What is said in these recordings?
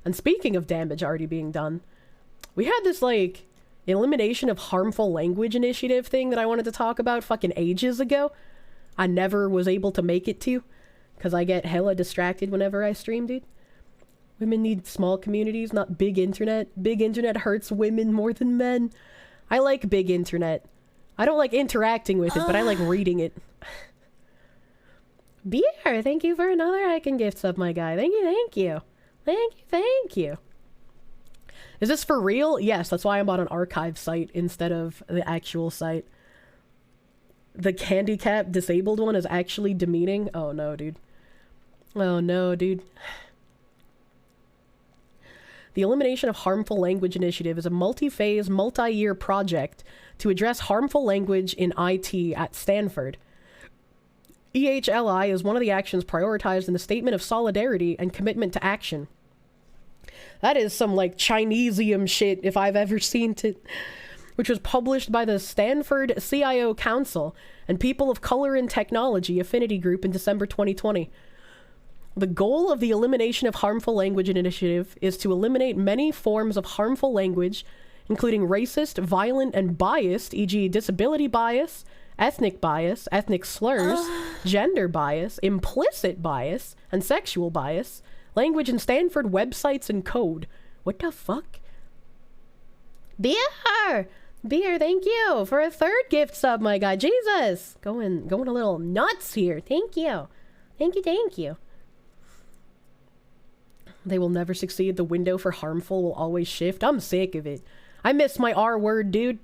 And speaking of damage already being done, we had this, like, elimination of harmful language initiative thing that I wanted to talk about fucking ages ago. I never was able to make it to, because I get hella distracted whenever I stream, dude. Women need small communities, not big internet. Big internet hurts women more than men. I like big internet. I don't like interacting with it, but I like reading it. Beer, thank you for another Icon gift sub, my guy. Thank you, thank you. Thank you, thank you. Is this for real? Yes, that's why I'm on an archive site instead of the actual site. The handicap disabled one is actually demeaning? Oh no, dude. Oh no, dude. The Elimination of Harmful Language Initiative is a multi-phase, multi-year project to address harmful language in IT at Stanford. EHLI is one of the actions prioritized in the Statement of Solidarity and Commitment to Action. That is some, like, Chinesium shit, if I've ever seen it. Which was published by the Stanford CIO Council and People of Color in Technology Affinity Group in December 2020. The goal of the Elimination of Harmful Language Initiative is to eliminate many forms of harmful language, including racist, violent, and biased, e.g. disability bias, ethnic slurs, gender bias, implicit bias, and sexual bias, language in Stanford websites and code. What the fuck? Beer! Beer, thank you for a third gift sub, my guy. Jesus! Going a little nuts here. Thank you. Thank you, thank you. They will never succeed. The window for harmful will always shift. I'm sick of it. I miss my R word, dude.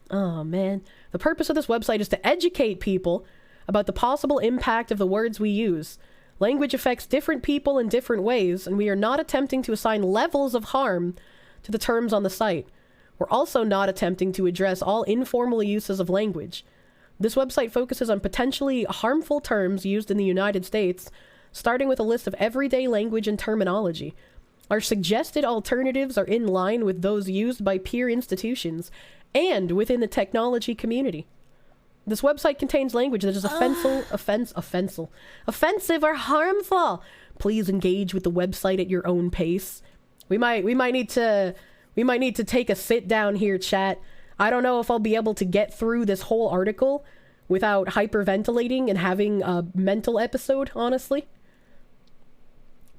Oh, man. The purpose of this website is to educate people about the possible impact of the words we use. Language affects different people in different ways, and we are not attempting to assign levels of harm to the terms on the site. We're also not attempting to address all informal uses of language. This website focuses on potentially harmful terms used in the United States, starting with a list of everyday language and terminology. Our suggested alternatives are in line with those used by peer institutions and within the technology community. This website contains language that is offensive or harmful. Please engage with the website at your own pace. We might need to take a sit down here, chat. I don't know if I'll be able to get through this whole article without hyperventilating and having a mental episode, honestly.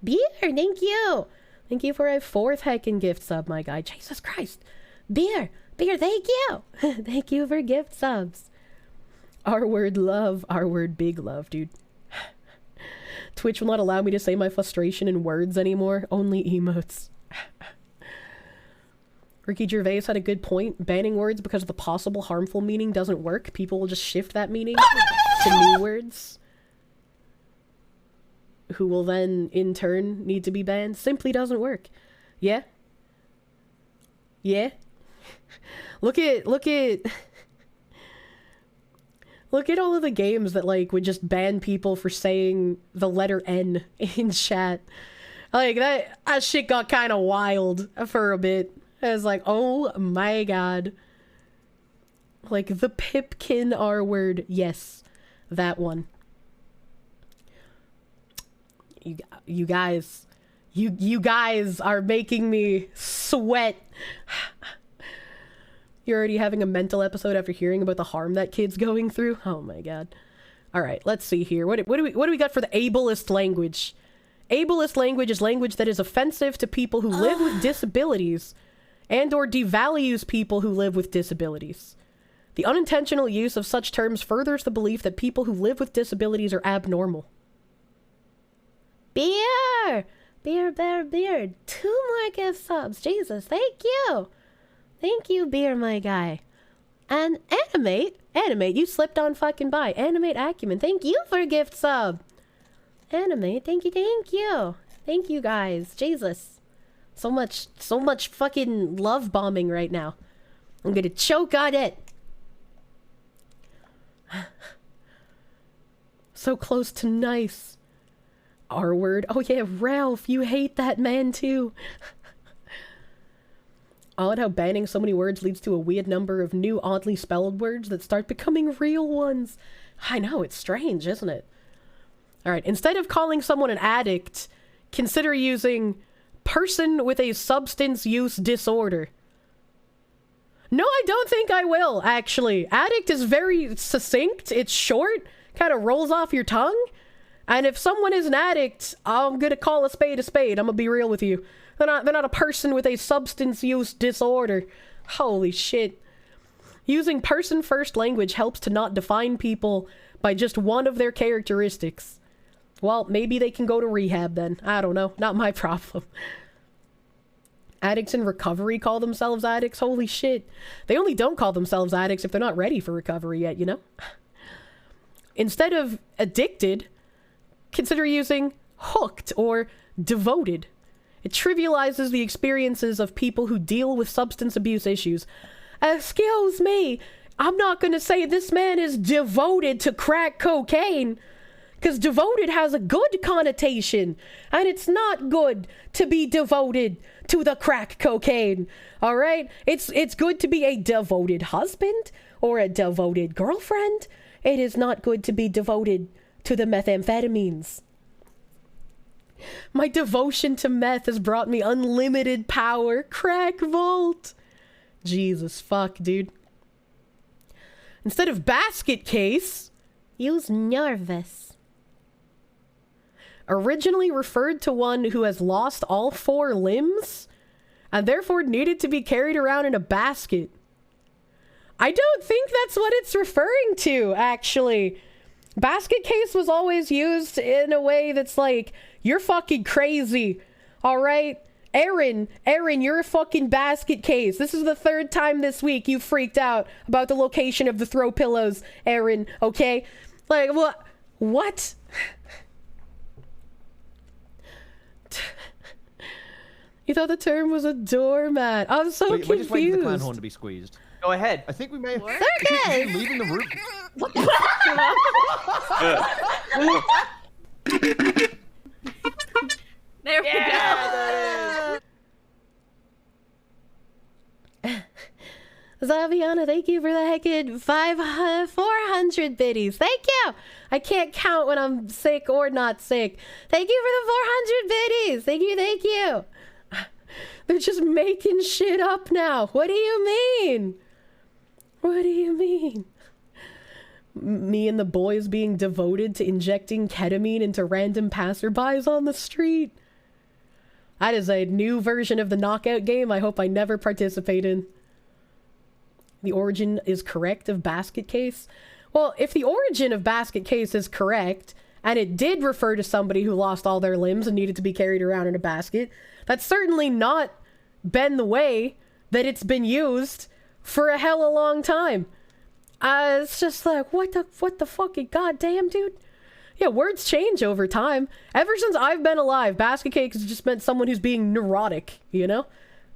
Beer, thank you. Thank you for a fourth heckin' gift sub, my guy. Jesus Christ. Beer, thank you. Thank you for gift subs. R word love, R word big love, dude. Twitch will not allow me to say my frustration in words anymore, only emotes. Ricky Gervais had a good point. Banning words because of the possible harmful meaning doesn't work. People will just shift that meaning to new words, who will then, in turn, need to be banned. Simply doesn't work. Yeah? Yeah? Look at all of the games that, like, would just ban people for saying the letter N in chat. Like, that shit got kind of wild for a bit. I was like, oh my god. Like, the Pipkin R word. Yes. That one. You guys are making me sweat. You're already having a mental episode after hearing about the harm that kid's going through? Oh my god. Alright, let's see here. What do we got for the ableist language? Ableist language is language that is offensive to people who live with disabilities and or devalues people who live with disabilities. The unintentional use of such terms furthers the belief that people who live with disabilities are abnormal. Beer! Beer. 2 more gift subs. Jesus, thank you. Thank you, Beer, my guy. And Animate, you slipped on fucking by. Animate Acumen, thank you for a gift sub. Animate, thank you. Thank you, guys. Jesus. So much fucking love bombing right now. I'm gonna choke on it. So close to nice. R word. Oh yeah, Ralph, you hate that man too. Odd how banning so many words leads to a weird number of new oddly spelled words that start becoming real ones. I know, it's strange, isn't it? Alright, instead of calling someone an addict, consider using person with a substance use disorder. No, I don't think I will, actually. Addict is very succinct. It's short, kind of rolls off your tongue. And if someone is an addict, I'm gonna call a spade a spade. I'm gonna be real with you. They're not a person with a substance use disorder. Holy shit. Using person-first language helps to not define people by just one of their characteristics. Well, maybe they can go to rehab then. I don't know. Not my problem. Addicts in recovery call themselves addicts? Holy shit. They only don't call themselves addicts if they're not ready for recovery yet, you know? Instead of addicted, consider using hooked or devoted. It trivializes the experiences of people who deal with substance abuse issues. Excuse me, I'm not gonna say this man is devoted to crack cocaine, because devoted has a good connotation, and it's not good to be devoted to the crack cocaine, alright? It's good to be a devoted husband or a devoted girlfriend. It is not good to be devoted to the methamphetamines. My devotion to meth has brought me unlimited power. Crack vault. Jesus fuck, dude. Instead of basket case, use nervous. Originally referred to one who has lost all 4 limbs and therefore needed to be carried around in a basket. I don't think that's what it's referring to, actually. Basket case was always used in a way that's like, you're fucking crazy, alright? Aaron, you're a fucking basket case. This is the 3rd time this week you freaked out about the location of the throw pillows, Aaron, okay? Like, what? You thought the term was a doormat. I'm so confused. We're just waiting for the clan horn to be squeezed. Go ahead. I think we may have... There it is! leaving the room. There we go. Zaviana, thank you for the heckin' 400 biddies. Thank you. I can't count when I'm sick or not sick. Thank you for the 400 biddies. Thank you. They're just making shit up now. What do you mean? What do you mean? Me and the boys being devoted to injecting ketamine into random passerbys on the street. That is a new version of the knockout game I hope I never participate in. The origin is correct of basket case. Well, if the origin of basket case is correct, and it did refer to somebody who lost all their limbs and needed to be carried around in a basket, that's certainly not been the way that it's been used for a hella long time. It's just like, what the fucking goddamn, dude? Yeah, words change over time. Ever since I've been alive, basket case has just meant someone who's being neurotic, you know?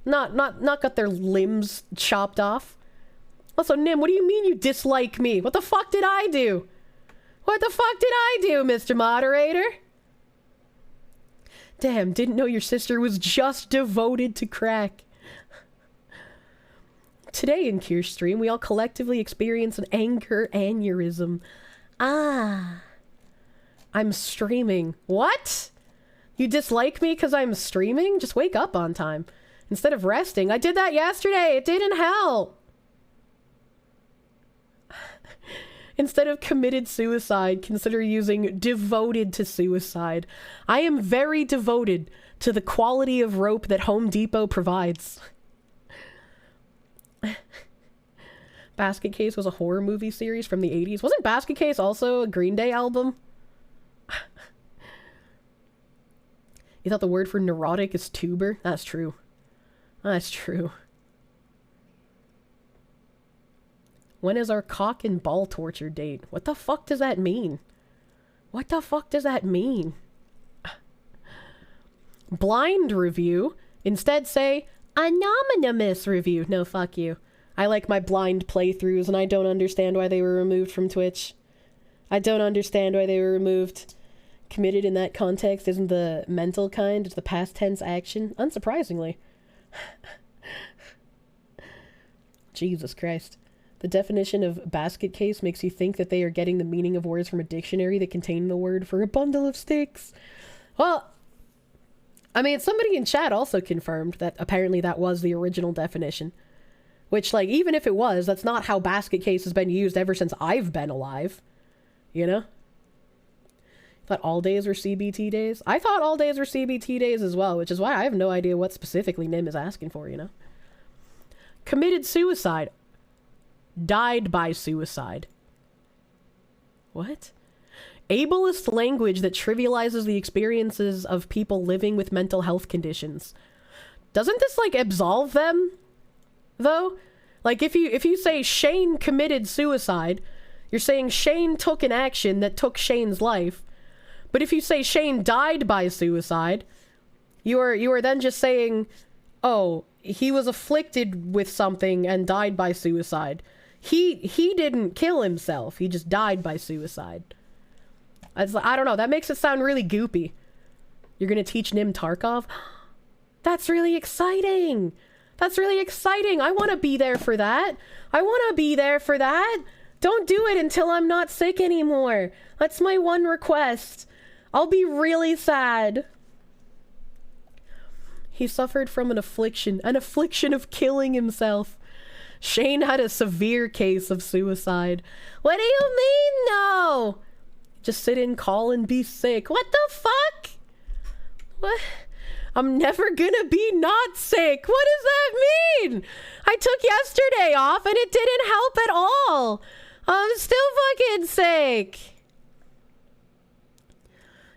Not got their limbs chopped off. Also, Nim, what do you mean you dislike me? What the fuck did I do? What the fuck did I do, Mr. Moderator? Damn, didn't know your sister was just devoted to crack. Today in Kirsche stream, we all collectively experience an anger aneurysm. I'm streaming. What? You dislike me because I'm streaming? Just wake up on time. Instead of resting. I did that yesterday. It didn't help. Instead of committed suicide, consider using devoted to suicide. I am very devoted to the quality of rope that Home Depot provides. Basket Case was a horror movie series from the 80s. Wasn't Basket Case also a Green Day album? You thought the word for neurotic is tuber? That's true. That's true. When is our cock and ball torture date? What the fuck does that mean? What the fuck does that mean? Blind review. Instead say, anonymous review. No, fuck you. I like my blind playthroughs and I don't understand why they were removed from Twitch. I don't understand why they were removed. Committed in that context isn't the mental kind, it's the past tense action. Unsurprisingly. Jesus Christ. The definition of basket case makes you think that they are getting the meaning of words from a dictionary that contain the word for a bundle of sticks. Well, I mean, somebody in chat also confirmed that apparently that was the original definition. Which, like, even if it was, that's not how basket case has been used ever since I've been alive. You know? Thought all days were CBT days? I thought all days were CBT days as well, which is why I have no idea what specifically Nim is asking for, you know? Committed suicide. Died by suicide. What? Ableist language that trivializes the experiences of people living with mental health conditions. Doesn't this, like, absolve them, though? Like, if you say Shane committed suicide, you're saying Shane took an action that took Shane's life. But if you say Shane died by suicide, you are then just saying, oh, he was afflicted with something and died by suicide. He didn't kill himself. He just died by suicide. I don't know. That makes it sound really goopy. You're gonna teach Nim Tarkov? That's really exciting. That's really exciting. I want to be there for that. I want to be there for that. Don't do it until I'm not sick anymore. That's my one request. I'll be really sad. He suffered from an affliction of killing himself. Shane had a severe case of suicide. What do you mean, no? Just sit in, call, and be sick. What the fuck? What? I'm never gonna be not sick. What does that mean? I took yesterday off and it didn't help at all. I'm still fucking sick.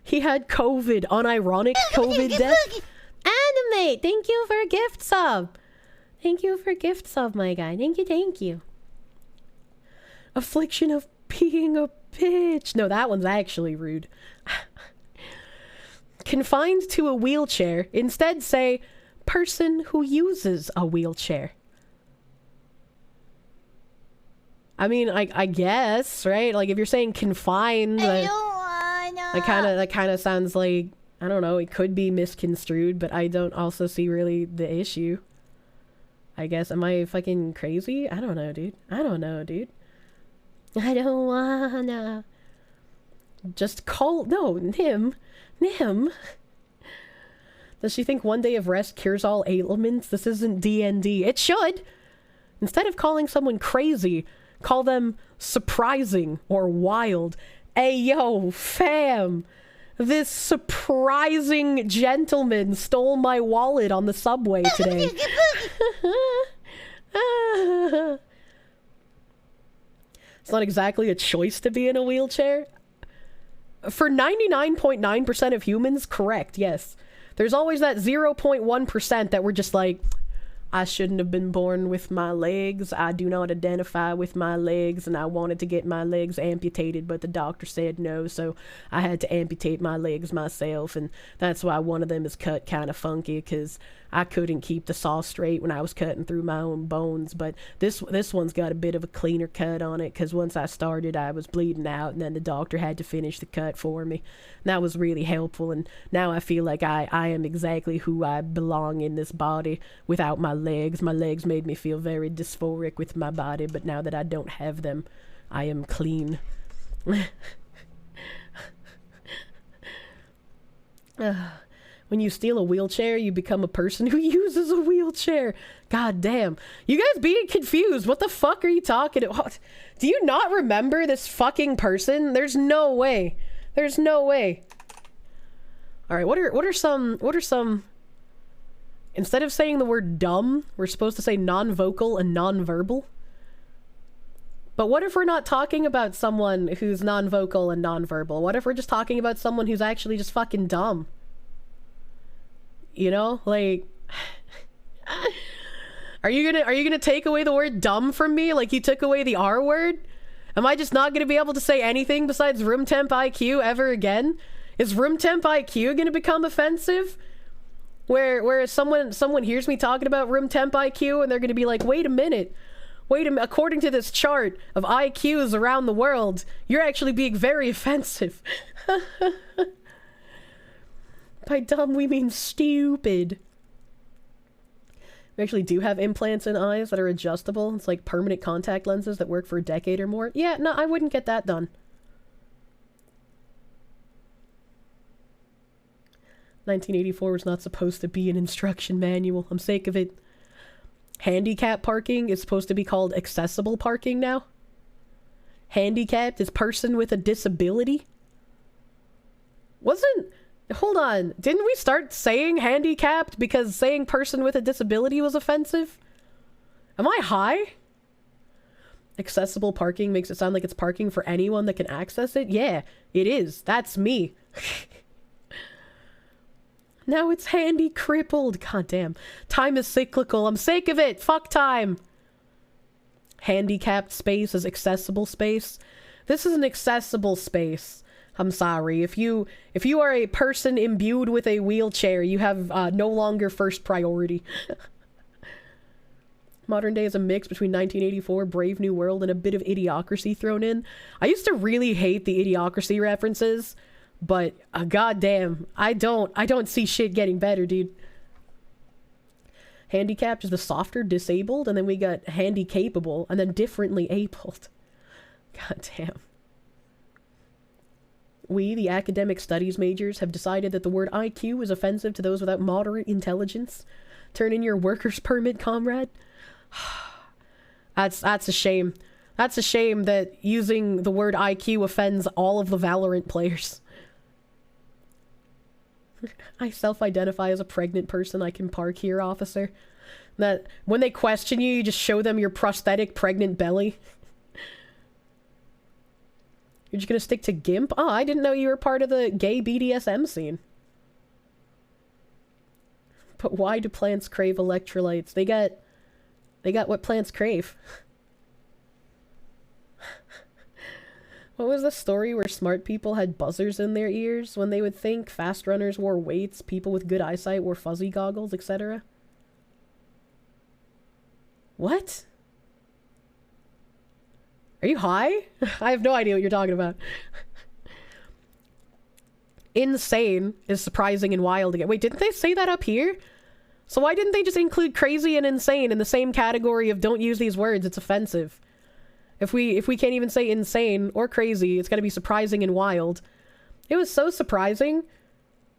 He had COVID, unironic COVID death. Animate, thank you for a gift sub. Thank you for gift sub, my guy. Thank you. Affliction of being a bitch. No, that one's actually rude. Confined to a wheelchair. Instead say, person who uses a wheelchair. I mean, I guess, right? Like, if you're saying confined, that kind of sounds like, I don't know, it could be misconstrued, but I don't also see really the issue. I guess, am I fucking crazy? I don't know, dude. I don't wanna. Just call, no, Nim. Does she think one day of rest cures all ailments? This isn't D&D. It should. Instead of calling someone crazy, call them surprising or wild. Hey, yo, fam. This surprising gentleman stole my wallet on the subway today. It's not exactly a choice to be in a wheelchair. For 99.9% of humans, correct, yes. There's always that 0.1% that we're just like, I shouldn't have been born with my legs. I do not identify with my legs, and I wanted to get my legs amputated, but the doctor said no, so I had to amputate my legs myself, and that's why one of them is cut kind of funky, because I couldn't keep the saw straight when I was cutting through my own bones. But this one's got a bit of a cleaner cut on it, because once I started, I was bleeding out, and then the doctor had to finish the cut for me. And that was really helpful, and now I feel like I am exactly who I belong in this body without my legs. My legs made me feel very dysphoric with my body, but now that I don't have them, I am clean. When you steal a wheelchair, you become a person who uses a wheelchair. God damn. You guys being confused. What the fuck are you talking about? Do you not remember this fucking person? There's no way. There's no way. Alright, what are some... Instead of saying the word dumb, we're supposed to say non-vocal and non-verbal. But what if we're not talking about someone who's non-vocal and non-verbal? What if we're just talking about someone who's actually just fucking dumb? You know, like, are you gonna take away the word dumb from me like you took away the R word? Am I just not gonna be able to say anything besides room temp IQ ever again? Is room temp IQ gonna become offensive? Where someone hears me talking about room temp IQ and they're gonna be like, wait a minute, according to this chart of IQs around the world, you're actually being very offensive. By dumb, we mean stupid. We actually do have implants in eyes that are adjustable. It's like permanent contact lenses that work for a decade or more. Yeah, no, I wouldn't get that done. 1984 was not supposed to be an instruction manual. I'm sick of it. Handicap parking is supposed to be called accessible parking now. Handicapped is person with a disability. Hold on. Didn't we start saying handicapped because saying person with a disability was offensive? Am I high? Accessible parking makes it sound like it's parking for anyone that can access it. Yeah, it is. That's me. Now it's handy crippled. God damn. Time is cyclical. I'm sick of it. Fuck time. Handicapped space is accessible space. This is an accessible space. I'm sorry. If you are a person imbued with a wheelchair, you have no longer first priority. Modern day is a mix between 1984, Brave New World, and a bit of Idiocracy thrown in. I used to really hate the Idiocracy references, but goddamn, I don't see shit getting better, dude. Handicapped is the softer disabled, and then we got handy capable, and then differently abled. God damn. We, the academic studies majors, have decided that the word IQ is offensive to those without moderate intelligence. Turn in your worker's permit, comrade. That's a shame. That's a shame that using the word IQ offends all of the Valorant players. I self-identify as a pregnant person. I can park here, officer. That when they question you, you just show them your prosthetic pregnant belly. You're just gonna stick to GIMP? Oh, I didn't know you were part of the gay BDSM scene. But why do plants crave electrolytes? They got what plants crave. What was the story where smart people had buzzers in their ears when they would think? Fast runners wore weights, people with good eyesight wore fuzzy goggles, etc. What? Are you high? I have no idea what you're talking about. Insane is surprising and wild again. Wait, didn't they say that up here? So why didn't they just include crazy and insane in the same category of don't use these words, it's offensive? If we can't even say insane or crazy, it's gotta be surprising and wild. It was so surprising.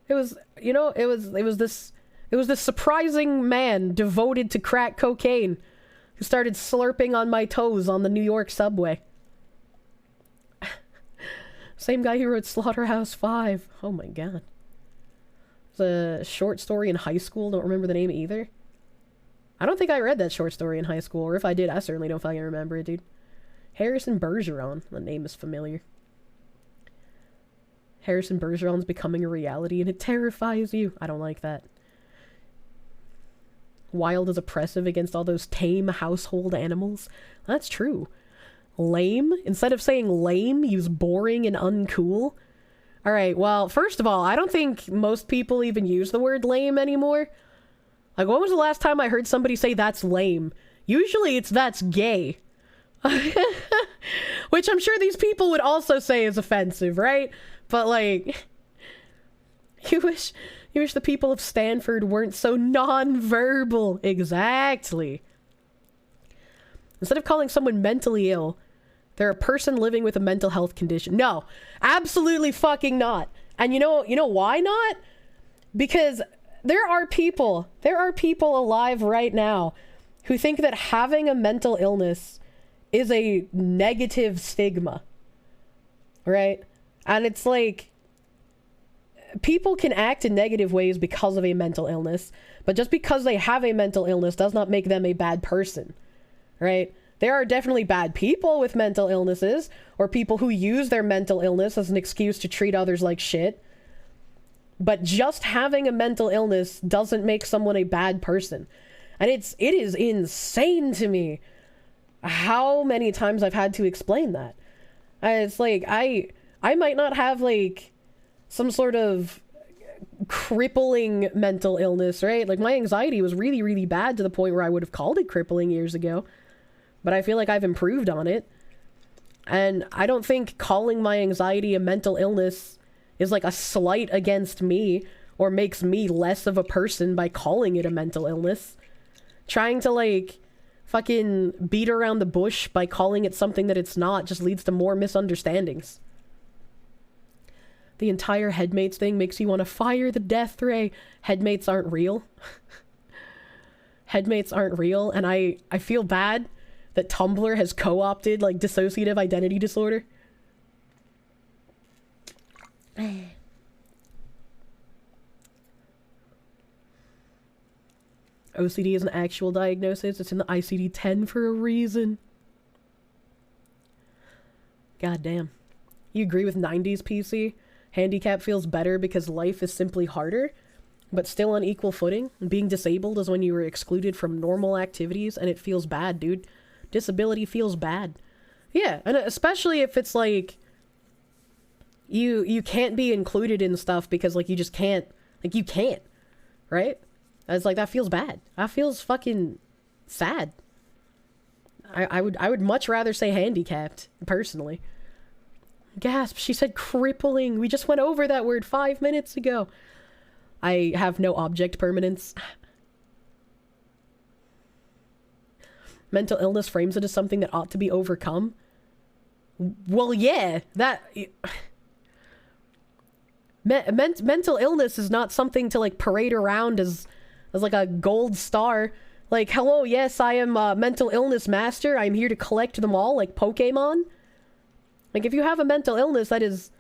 It was, you know, it was this surprising man devoted to crack cocaine who started slurping on my toes on the New York subway. Same guy who wrote Slaughterhouse-5. Oh my god. It's a short story in high school. Don't remember the name either. I don't think I read that short story in high school, or if I did, I certainly don't fucking remember it, dude. Harrison Bergeron. The name is familiar. Harrison Bergeron's becoming a reality, and it terrifies you. I don't like that. Wild is oppressive against all those tame household animals. That's true. Lame? Instead of saying lame, use boring and uncool. Alright, well, first of all, I don't think most people even use the word lame anymore. Like, when was the last time I heard somebody say that's lame? Usually it's that's gay. Which I'm sure these people would also say is offensive, right? But like, you wish the people of Stanford weren't so non-verbal. Exactly. Instead of calling someone mentally ill, they're a person living with a mental health condition. No, absolutely fucking not. And you know why not? Because there are people alive right now who think that having a mental illness is a negative stigma, right? And it's like, people can act in negative ways because of a mental illness, but just because they have a mental illness does not make them a bad person, right? There are definitely bad people with mental illnesses, or people who use their mental illness as an excuse to treat others like shit. But just having a mental illness doesn't make someone a bad person. And it is insane to me how many times I've had to explain that. It's like, I might not have like some sort of crippling mental illness, right? Like, my anxiety was really, really bad to the point where I would have called it crippling years ago. But I feel like I've improved on it. And I don't think calling my anxiety a mental illness is like a slight against me or makes me less of a person by calling it a mental illness. Trying to like fucking beat around the bush by calling it something that it's not just leads to more misunderstandings. The entire headmates thing makes you want to fire the death ray. Headmates aren't real. Headmates aren't real, and I feel bad that Tumblr has co-opted, like, dissociative identity disorder. OCD is an actual diagnosis. It's in the ICD-10 for a reason. God damn. You agree with 90s PC? Handicap feels better because life is simply harder, but still on equal footing. Being disabled is when you were excluded from normal activities, and it feels bad, dude. Disability feels bad. Yeah, and especially if it's like you can't be included in stuff because like you just can't, like you can't, right? It's like that feels bad. That feels fucking sad. I would much rather say handicapped, personally. Gasp, she said crippling. We just went over that word 5 minutes ago. I have no object permanence. Mental illness frames it as something that ought to be overcome. Well, yeah, that... mental illness is not something to, like, parade around as like a gold star. Like, hello, yes, I am a mental illness master. I'm here to collect them all, like Pokemon. Like, if you have a mental illness, that is...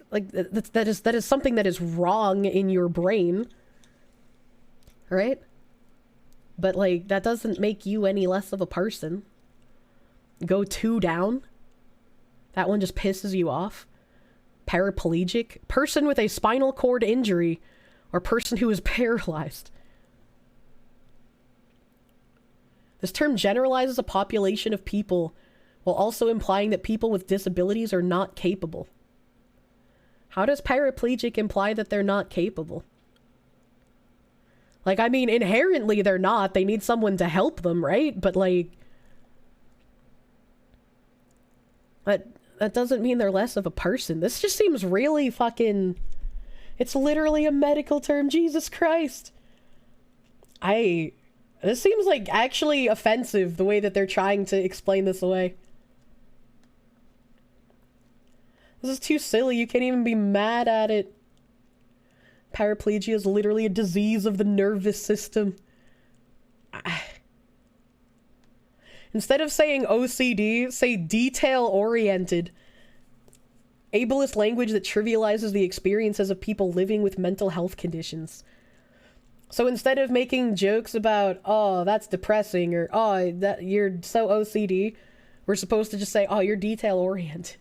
like, that is something that is wrong in your brain. Right? But, like, that doesn't make you any less of a person. Go 2 down. That one just pisses you off. Paraplegic. Person with a spinal cord injury. Or person who is paralyzed. This term generalizes a population of people while also implying that people with disabilities are not capable. How does paraplegic imply that they're not capable? Like, I mean, inherently they're not. They need someone to help them, right? But, like... That doesn't mean they're less of a person. This just seems really fucking... It's literally a medical term. Jesus Christ. This seems, like, actually offensive, the way that they're trying to explain this away. This is too silly. You can't even be mad at it. Paraplegia is literally a disease of the nervous system. Instead of saying OCD, say detail-oriented. Ableist language that trivializes the experiences of people living with mental health conditions. So instead of making jokes about, oh, that's depressing, or, oh, that you're so OCD, we're supposed to just say, oh, you're detail-oriented.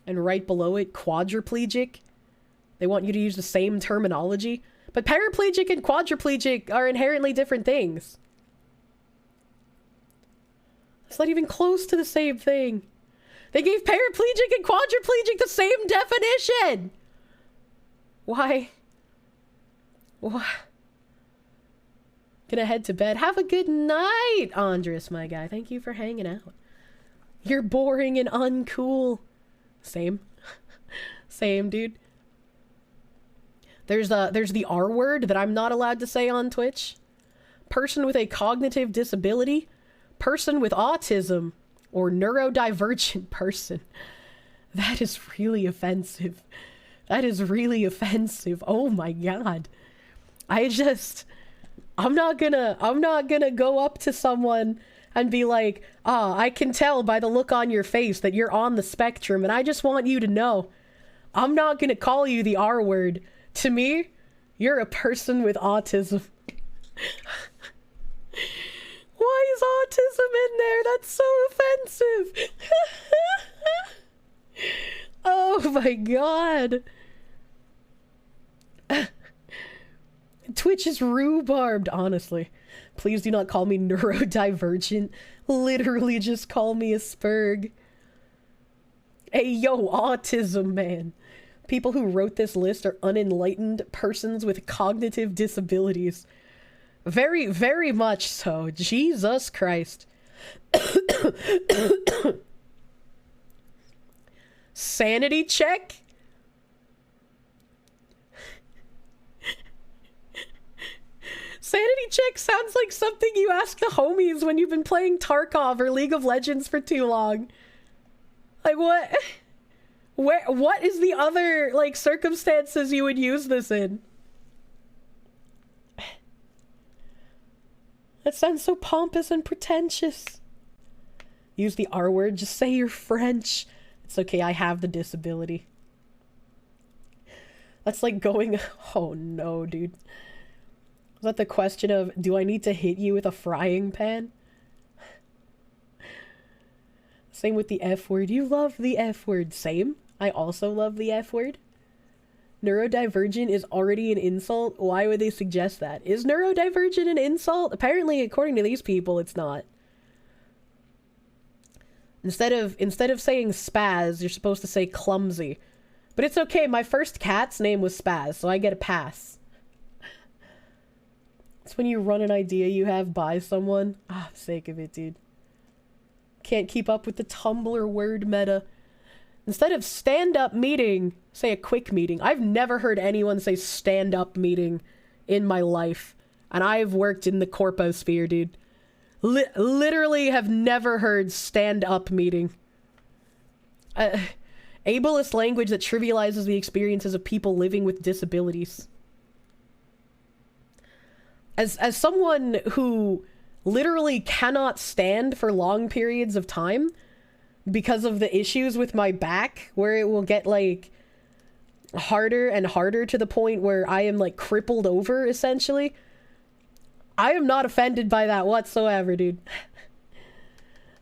And right below it, quadriplegic. They want you to use the same terminology. But paraplegic and quadriplegic are inherently different things. It's not even close to the same thing. They gave paraplegic and quadriplegic the same definition! Why? What? Gonna head to bed. Have a good night, Andres, my guy. Thank you for hanging out. You're boring and uncool. Same. Same, dude. There's the R word that I'm not allowed to say on Twitch. Person with a cognitive disability. Person with autism. Or neurodivergent person. That is really offensive. That is really offensive. Oh my god. I'm not gonna go up to someone and be like, I can tell by the look on your face that you're on the spectrum, and I just want you to know, I'm not gonna call you the R word. To me, you're a person with autism. Why is autism in there? That's so offensive. Oh my god. Twitch is rhubarbed, honestly. Please do not call me neurodivergent. Literally just call me a spurg. Hey, yo, autism, man. People who wrote this list are unenlightened persons with cognitive disabilities. Very, very much so. Jesus Christ. Sanity check? Sanity check sounds like something you ask the homies when you've been playing Tarkov or League of Legends for too long. Like, what? What is the other, like, circumstances you would use this in? That sounds so pompous and pretentious. Use the R word, just say you're French. It's okay, I have the disability. That's like going... Oh no, dude. Was that the question of, do I need to hit you with a frying pan? Same with the F word. You love the F word. Same. I also love the F word. Neurodivergent is already an insult. Why would they suggest that? Is neurodivergent an insult? Apparently, according to these people, it's not. Instead of saying spaz, you're supposed to say clumsy. But it's okay, my first cat's name was Spaz, so I get a pass. It's when you run an idea you have by someone. Ah, sake of it, dude. Can't keep up with the Tumblr word meta. Instead of stand-up meeting, say a quick meeting. I've never heard anyone say stand-up meeting in my life. And I've worked in the corposphere, dude. Literally have never heard stand-up meeting. Ableist language that trivializes the experiences of people living with disabilities. As someone who literally cannot stand for long periods of time because of the issues with my back, where it will get, like, harder and harder to the point where I am, like, crippled over, essentially. I am not offended by that whatsoever, dude.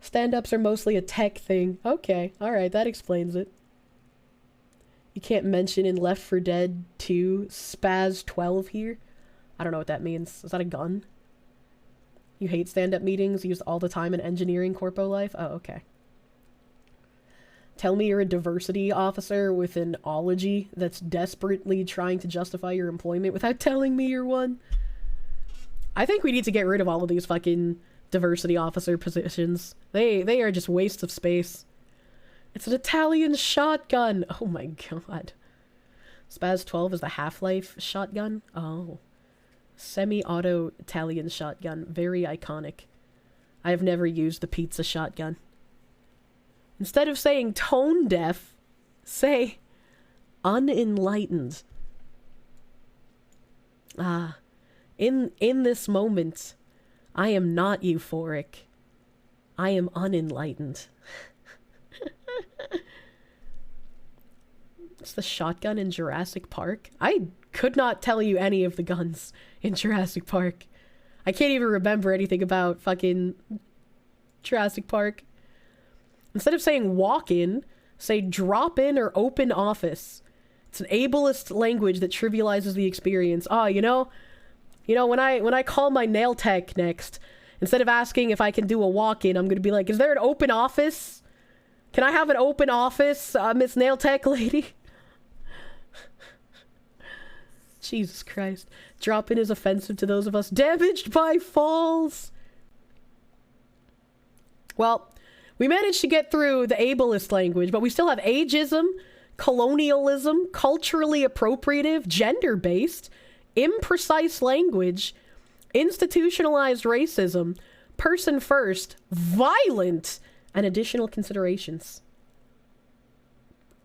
Stand-ups are mostly a tech thing. Okay, alright, that explains it. You can't mention in Left 4 Dead 2 Spaz 12 here. I don't know what that means. Is that a gun? You hate stand-up meetings used all the time in engineering corpo life? Oh, okay. Tell me you're a diversity officer with an ology that's desperately trying to justify your employment without telling me you're one. I think we need to get rid of all of these fucking diversity officer positions. They are just wastes of space. It's an Italian shotgun! Oh my god. Spaz 12 is the Half-Life shotgun? Oh. Semi-auto Italian shotgun. Very iconic. I have never used the pizza shotgun. Instead of saying tone deaf, say unenlightened. Ah. In this moment, I am not euphoric. I am unenlightened. It's the shotgun in Jurassic Park. I could not tell you any of the guns in Jurassic Park. I can't even remember anything about fucking Jurassic Park. Instead of saying walk in, say drop in or open office. It's an ableist language that trivializes the experience. Ah, you know, when I call my nail tech next, instead of asking if I can do a walk-in, I'm gonna be like, is there an open office? Can I have an open office, Miss Nail Tech Lady? Jesus Christ. Drop-in is offensive to those of us damaged by falls. Well, we managed to get through the ableist language, but we still have ageism, colonialism, culturally appropriative, gender-based, imprecise language, institutionalized racism, person first, violent, and additional considerations.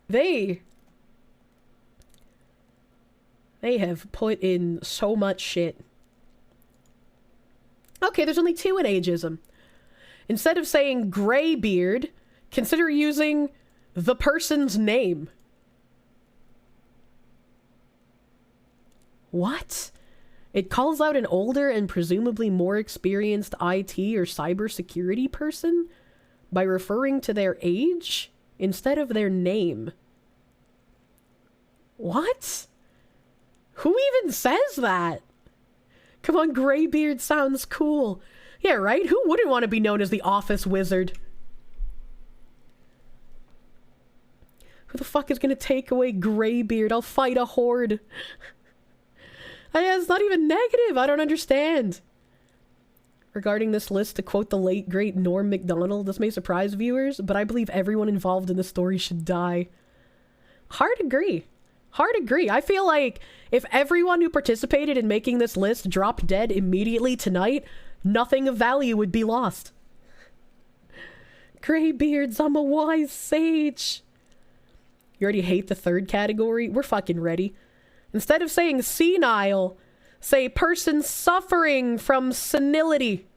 They have put in so much shit. Okay, there's only 2 in ageism. Instead of saying graybeard, consider using the person's name. What? It calls out an older and presumably more experienced IT or cybersecurity person by referring to their age instead of their name. What? Who even says that? Come on, graybeard sounds cool. Yeah, right? Who wouldn't want to be known as the office wizard? Who the fuck is gonna take away graybeard? I'll fight a horde. It's not even negative. I don't understand. Regarding this list, to quote the late great Norm Macdonald, this may surprise viewers, but I believe everyone involved in the story should die. Hard agree. Hard agree. I feel like if everyone who participated in making this list dropped dead immediately tonight, nothing of value would be lost. Graybeards, I'm a wise sage. You already hate the third category? We're fucking ready. Instead of saying senile, say person suffering from senility.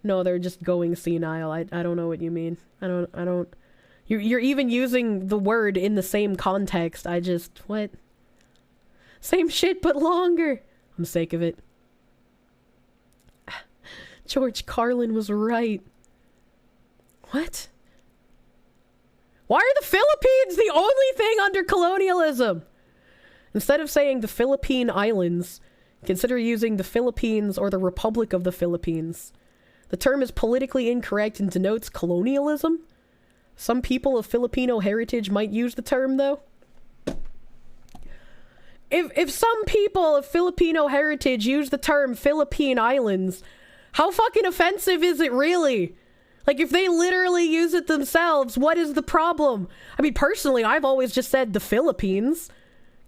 No, they're just going senile. I don't know what you mean. I don't. You're even using the word in the same context. What? Same shit, but longer. I'm sick of it. George Carlin was right. What? Why are the Philippines the only thing under colonialism? Instead of saying the Philippine Islands, consider using the Philippines or the Republic of the Philippines. The term is politically incorrect and denotes colonialism. Some people of Filipino heritage might use the term, though. If some people of Filipino heritage use the term Philippine Islands, how fucking offensive is it really? Like, if they literally use it themselves, what is the problem? I mean, personally, I've always just said the Philippines,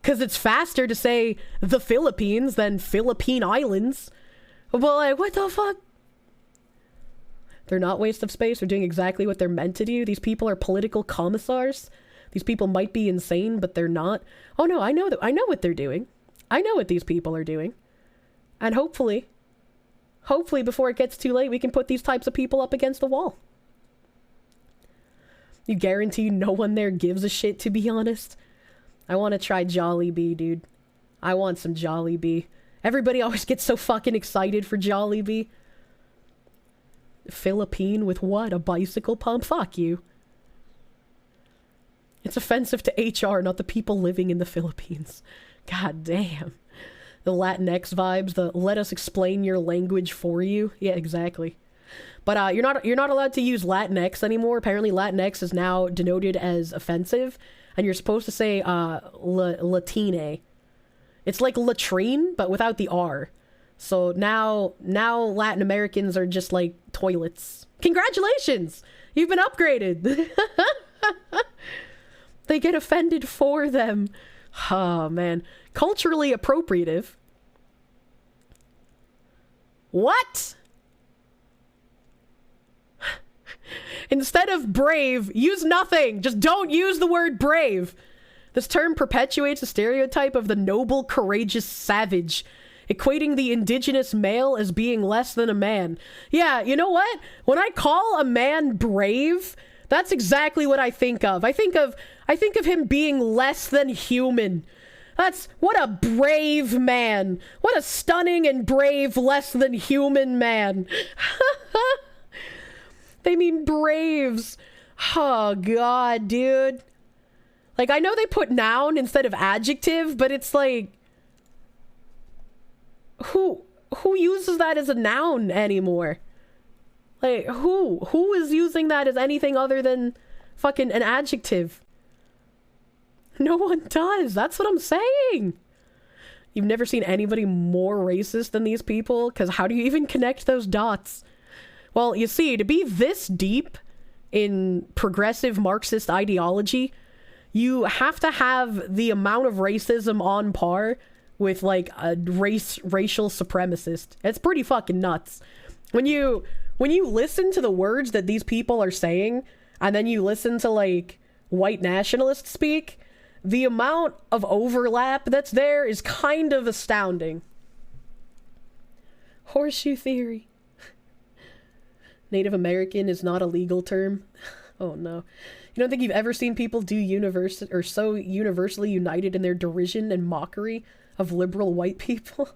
because it's faster to say the Philippines than Philippine Islands. But like, what the fuck? They're not waste of space. They're doing exactly what they're meant to do. These people are political commissars. These people might be insane, but they're not. Oh no, I know what they're doing. I know what these people are doing. And hopefully before it gets too late, we can put these types of people up against the wall. You guarantee no one there gives a shit, to be honest? I want to try Jollibee, dude. I want some Jollibee. Everybody always gets so fucking excited for Jollibee. Philippine with what? A bicycle pump? Fuck you. It's offensive to HR, not the people living in the Philippines. God damn. The Latinx vibes, the let us explain your language for you. Yeah, exactly. But you're not allowed to use Latinx anymore. Apparently Latinx is now denoted as offensive, and you're supposed to say Latine. It's like latrine, but without the R. So now Latin Americans are just like toilets. Congratulations! You've been upgraded! They get offended for them. Oh, man. Culturally appropriative. What? Instead of brave, use nothing. Just don't use the word brave. This term perpetuates the stereotype of the noble, courageous savage, equating the indigenous male as being less than a man. Yeah, you know what? When I call a man brave, that's exactly what I think of. I think of him being less than human. What a brave man. What a stunning and brave less than human man. They mean braves. Oh god, dude. Like, I know they put noun instead of adjective, but it's like, who uses that as a noun anymore? Like, who is using that as anything other than fucking an adjective? No one does. That's what I'm saying. You've never seen anybody more racist than these people? Because how do you even connect those dots? Well, you see, to be this deep in progressive Marxist ideology, you have to have the amount of racism on par with, like, a racial supremacist. It's pretty fucking nuts. When you listen to the words that these people are saying, and then you listen to, like, white nationalists speak, the amount of overlap that's there is kind of astounding. Horseshoe theory. Native American is not a legal term. Oh no. You don't think you've ever seen people so universally united in their derision and mockery of liberal white people?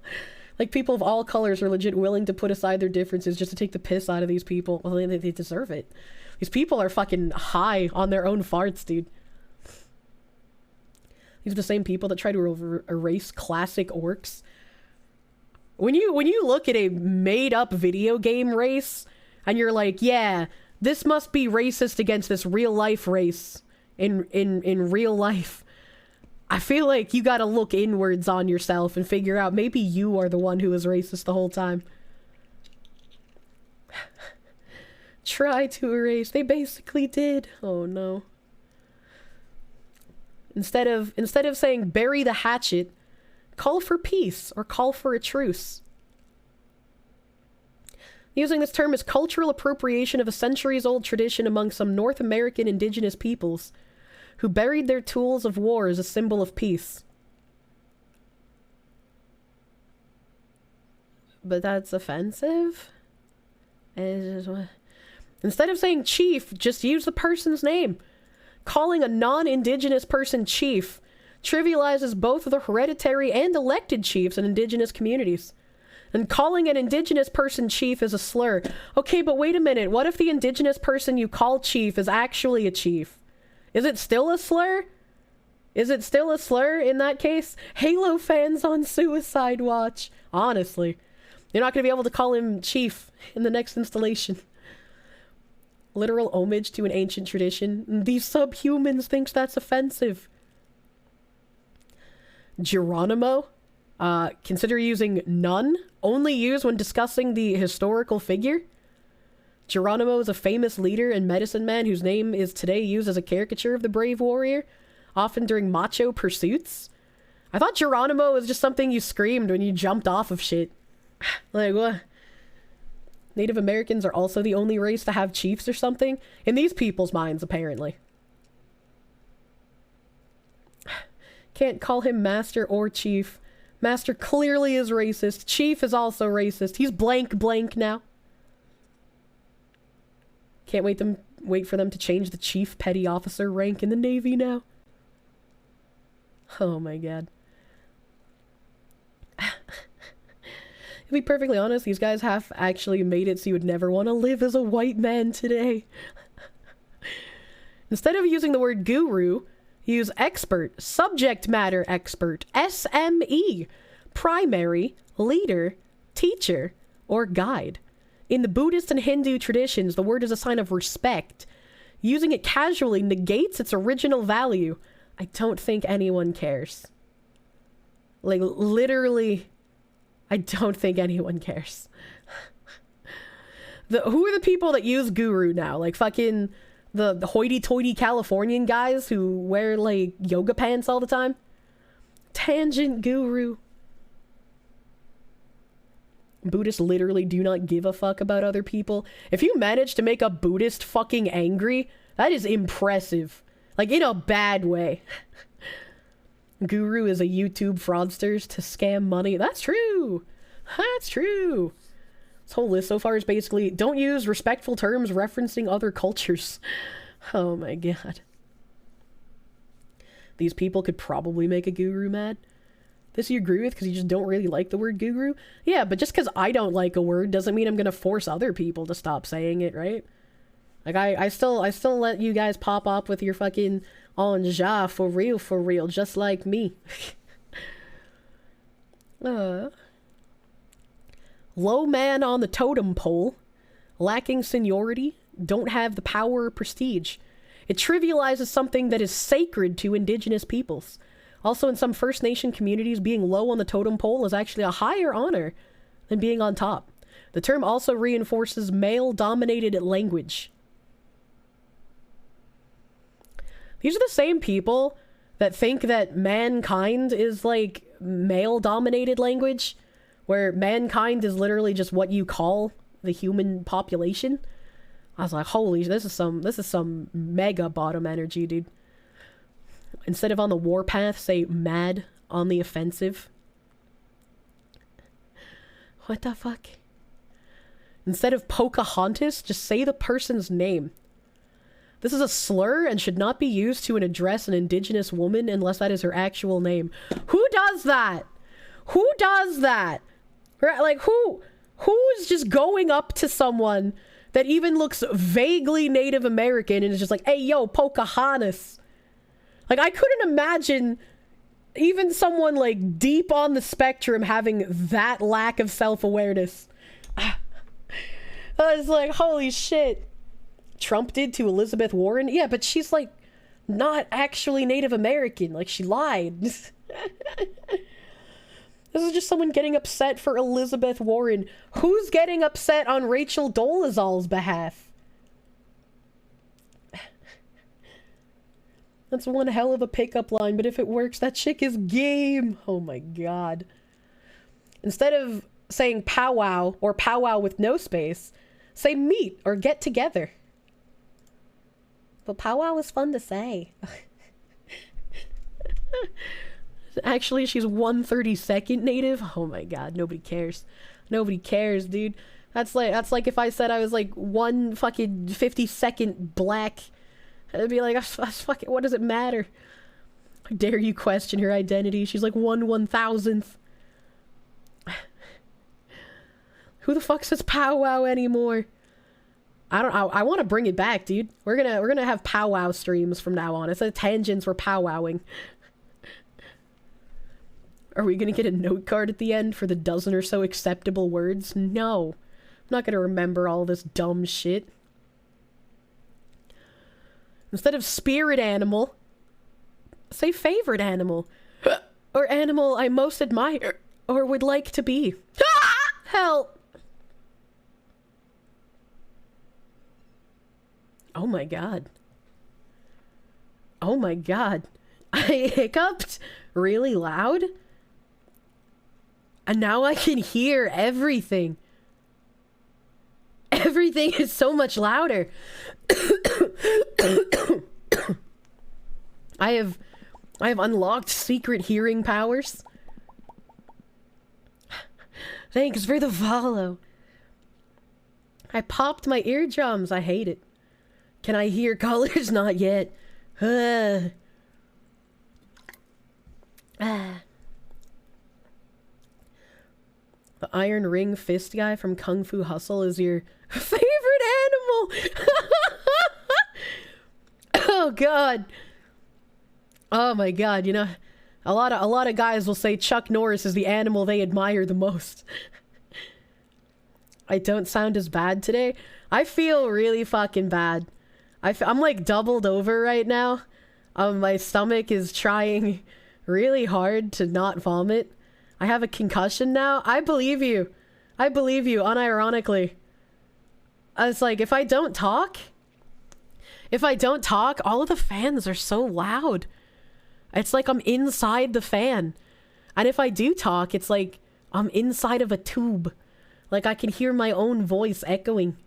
Like, people of all colors are legit willing to put aside their differences just to take the piss out of these people. Well, they deserve it. These people are fucking high on their own farts, dude. These are the same people that try to erase classic orcs. When you look at a made-up video game race, and you're like, yeah, this must be racist against this real-life race in real life, I feel like you gotta look inwards on yourself and figure out maybe you are the one who was racist the whole time. Try to erase. They basically did. Oh no. Instead of saying bury the hatchet, call for peace or call for a truce. Using this term is cultural appropriation of a centuries-old tradition among some North American indigenous peoples who buried their tools of war as a symbol of peace. But that's offensive? Instead of saying chief, just use the person's name. Calling a non-indigenous person chief trivializes both the hereditary and elected chiefs in indigenous communities. And calling an indigenous person chief is a slur. Okay, but wait a minute. What if the indigenous person you call chief is actually a chief? Is it still a slur? Is it still a slur in that case? Halo fans on suicide watch. Honestly. You're not going to be able to call him chief in the next installation. Literal homage to an ancient tradition. These subhumans thinks that's offensive. Geronimo. Consider using none. Only use when discussing the historical figure. Geronimo is a famous leader and medicine man whose name is today used as a caricature of the brave warrior, often during macho pursuits. I thought Geronimo was just something you screamed when you jumped off of shit. Like, what? Native Americans are also the only race to have chiefs or something? In these people's minds, apparently. Can't call him master or chief. Master clearly is racist. Chief is also racist. He's blank now. Can't wait for them to change the chief petty officer rank in the Navy now. Oh my god. To be perfectly honest, these guys have actually made it so you would never want to live as a white man today. Instead of using the word guru, use expert, subject matter expert, SME, primary, leader, teacher, or guide. In the Buddhist and Hindu traditions, the word is a sign of respect. Using it casually negates its original value. I don't think anyone cares. Like, literally, I don't think anyone cares. Who are the people that use guru now? Like, fucking the hoity-toity Californian guys who wear, like, yoga pants all the time? Tangent guru. Buddhists literally do not give a fuck about other people. If you manage to make a Buddhist fucking angry, that is impressive. Like, in a bad way. Guru is a YouTube fraudsters to scam money. That's true. That's true. This whole list so far is basically, don't use respectful terms referencing other cultures. Oh my god. These people could probably make a guru mad. This you agree with because you just don't really like the word guru? Yeah, but just because I don't like a word doesn't mean I'm gonna force other people to stop saying it, right? Like, I still let you guys pop up with your fucking Anja for real, just like me. Low man on the totem pole, lacking seniority, don't have the power or prestige. It trivializes something that is sacred to indigenous peoples. Also, in some First Nation communities, being low on the totem pole is actually a higher honor than being on top. The term also reinforces male-dominated language. These are the same people that think that mankind is, like, male-dominated language, where mankind is literally just what you call the human population. I was like, holy, this is some mega bottom energy, dude. Instead of on the warpath, say mad on the offensive. What the fuck? Instead of Pocahontas, just say the person's name. This is a slur and should not be used to address an indigenous woman unless that is her actual name. Who does that? Who does that? Like, who's just going up to someone that even looks vaguely Native American and is just like, hey, yo, Pocahontas. Like, I couldn't imagine even someone, like, deep on the spectrum having that lack of self-awareness. I was like, holy shit. Trump did to Elizabeth Warren? Yeah, but she's, like, not actually Native American. Like, she lied. This is just someone getting upset for Elizabeth Warren. Who's getting upset on Rachel Dolezal's behalf? That's one hell of a pickup line, but if it works, that chick is game. Oh my god. Instead of saying powwow or powwow with no space, say meet or get together. But powwow is fun to say. Actually, she's 1/32nd native. Oh my god, nobody cares. Nobody cares, dude. That's like if I said I was like 1/52nd black. I'd be like, fucking, what does it matter? How dare you question her identity? She's like 1/1000th. Who the fuck says powwow anymore? I want to bring it back, dude. We're gonna have powwow streams from now on. Instead of tangents, we're powwowing. Are we gonna get a note card at the end for the dozen or so acceptable words? No. I'm not gonna remember all this dumb shit. Instead of spirit animal, say favorite animal. Or animal I most admire or would like to be. Help! Oh my god. Oh my god. I hiccuped really loud? And now I can hear everything. Everything is so much louder. I have unlocked secret hearing powers. Thanks for the follow. I popped my eardrums. I hate it. Can I hear colors? Not yet. The Iron Ring Fist guy from Kung Fu Hustle is your favorite animal. Oh god. Oh my god, you know, a lot of guys will say Chuck Norris is the animal they admire the most. I don't sound as bad today. I feel really fucking bad. I'm like doubled over right now. My stomach is trying really hard to not vomit. I have a concussion now. I believe you. I believe you, unironically. I was like, if I don't talk, all of the fans are so loud. It's like I'm inside the fan. And if I do talk, it's like I'm inside of a tube. Like I can hear my own voice echoing.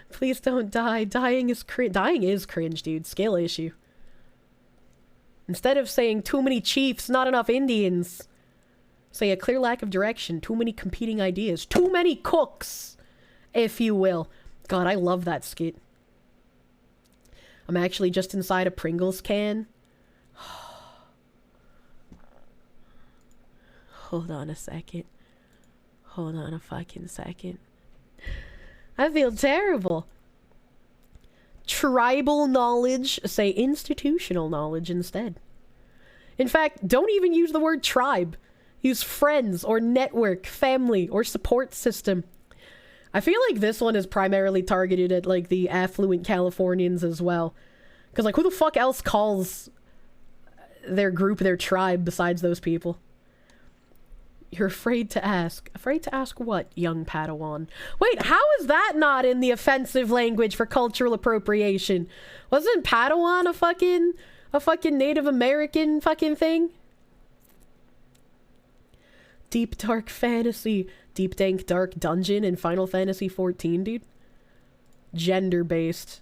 Please don't die. Dying is cringe, dude. Skill issue. Instead of saying too many chiefs, not enough Indians, say a clear lack of direction, too many competing ideas, too many cooks, if you will. God, I love that skit. I'm actually just inside a Pringles can. Hold on a second. Hold on a fucking second. I feel terrible. Tribal knowledge, say institutional knowledge instead. In fact, don't even use the word tribe. Use friends or network, family, or support system. I feel like this one is primarily targeted at like the affluent Californians as well. Because like who the fuck else calls their group their tribe besides those people? You're afraid to ask. Afraid to ask what, young Padawan? Wait, how is that not in the offensive language for cultural appropriation? Wasn't Padawan a fucking Native American fucking thing? Deep dark fantasy. Deep dank dark dungeon in Final Fantasy XIV, dude. Gender-based.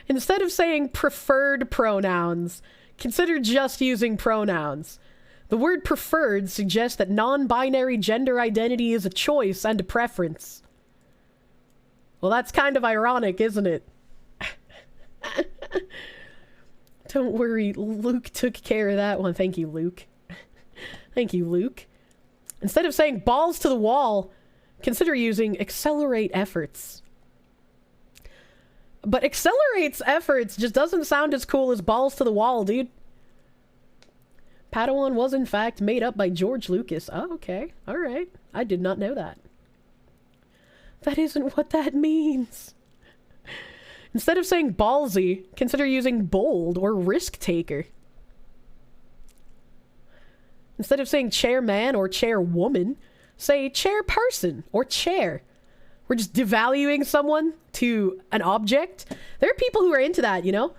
Instead of saying preferred pronouns, consider just using pronouns. The word preferred suggests that non-binary gender identity is a choice and a preference. Well, that's kind of ironic, isn't it? Don't worry, Luke took care of that one. Thank you, Luke. Thank you, Luke. Instead of saying balls to the wall, consider using accelerate efforts. But accelerates efforts just doesn't sound as cool as balls to the wall, dude. Padawan was in fact made up by George Lucas. Oh, okay. Alright. I did not know that. That isn't what that means. Instead of saying ballsy, consider using bold or risk taker. Instead of saying chairman or chairwoman, say chairperson or chair. We're just devaluing someone to an object. There are people who are into that, you know?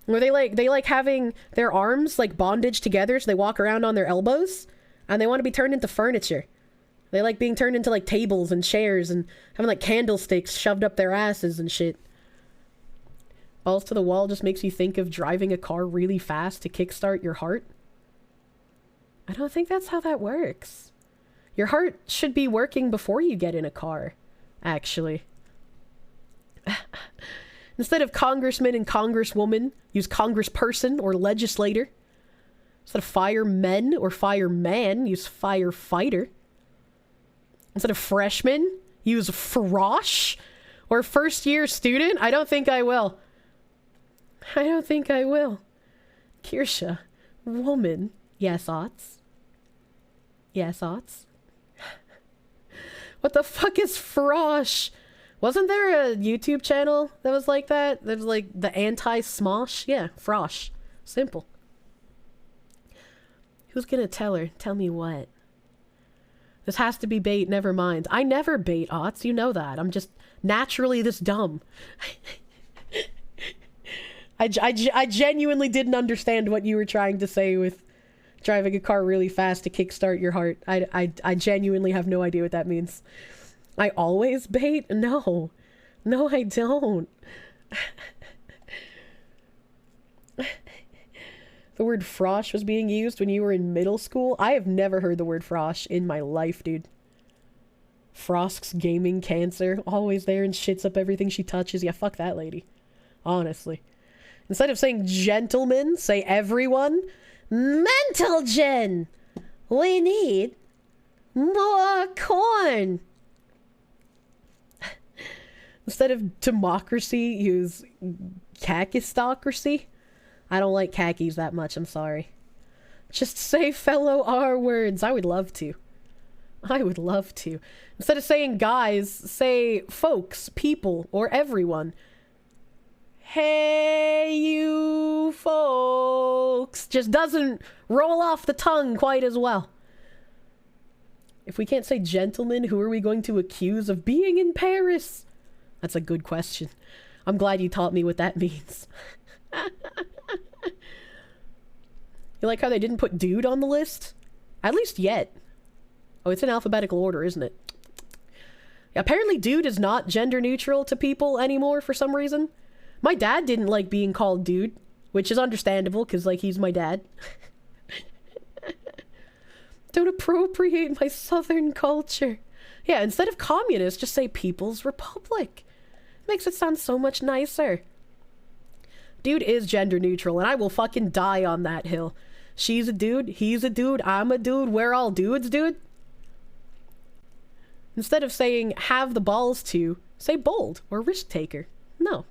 Where they like having their arms like bondage together, so they walk around on their elbows, and they want to be turned into furniture. They like being turned into like tables and chairs and having like candlesticks shoved up their asses and shit. Balls to the wall just makes you think of driving a car really fast to kickstart your heart. I don't think that's how that works. Your heart should be working before you get in a car, actually. Instead of congressman and congresswoman, use congressperson or legislator. Instead of firemen or fireman, use firefighter. Instead of freshman, use frosh or first year student. I don't think I will. I don't think I will. Kirsche, woman. Yes, Otts. Yes, Otts. What the fuck is frosh? Wasn't there a YouTube channel that was like that? That was like the anti-smosh? Yeah, frosh. Simple. Who's gonna tell her? Tell me what? This has to be bait, never mind. I never bait, Otts, you know that. I'm just naturally this dumb. I genuinely didn't understand what you were trying to say with driving a car really fast to kickstart your heart. I genuinely have no idea what that means. I always bait? No. No, I don't. The word frosh was being used when you were in middle school? I have never heard the word frosh in my life, dude. Frosk's gaming cancer. Always there and shits up everything she touches. Yeah, fuck that lady. Honestly. Instead of saying gentlemen, say everyone. Mental gen! We need more corn! Instead of democracy, use khakistocracy. I don't like khakis that much, I'm sorry. Just say fellow R words. I would love to. I would love to. Instead of saying guys, say folks, people, or everyone. Hey, you folks. Just doesn't roll off the tongue quite as well. If we can't say gentlemen, who are we going to accuse of being in Paris? That's a good question. I'm glad you taught me what that means. You like how they didn't put dude on the list? At least yet. Oh, it's in alphabetical order, isn't it? Apparently dude is not gender neutral to people anymore for some reason. My dad didn't like being called dude, which is understandable because, like, he's my dad. Don't appropriate my southern culture. Yeah, instead of communist, just say People's Republic. Makes it sound so much nicer. Dude is gender neutral, and I will fucking die on that hill. She's a dude, he's a dude, I'm a dude, we're all dudes, dude. Instead of saying have the balls to, say bold or risk taker. No.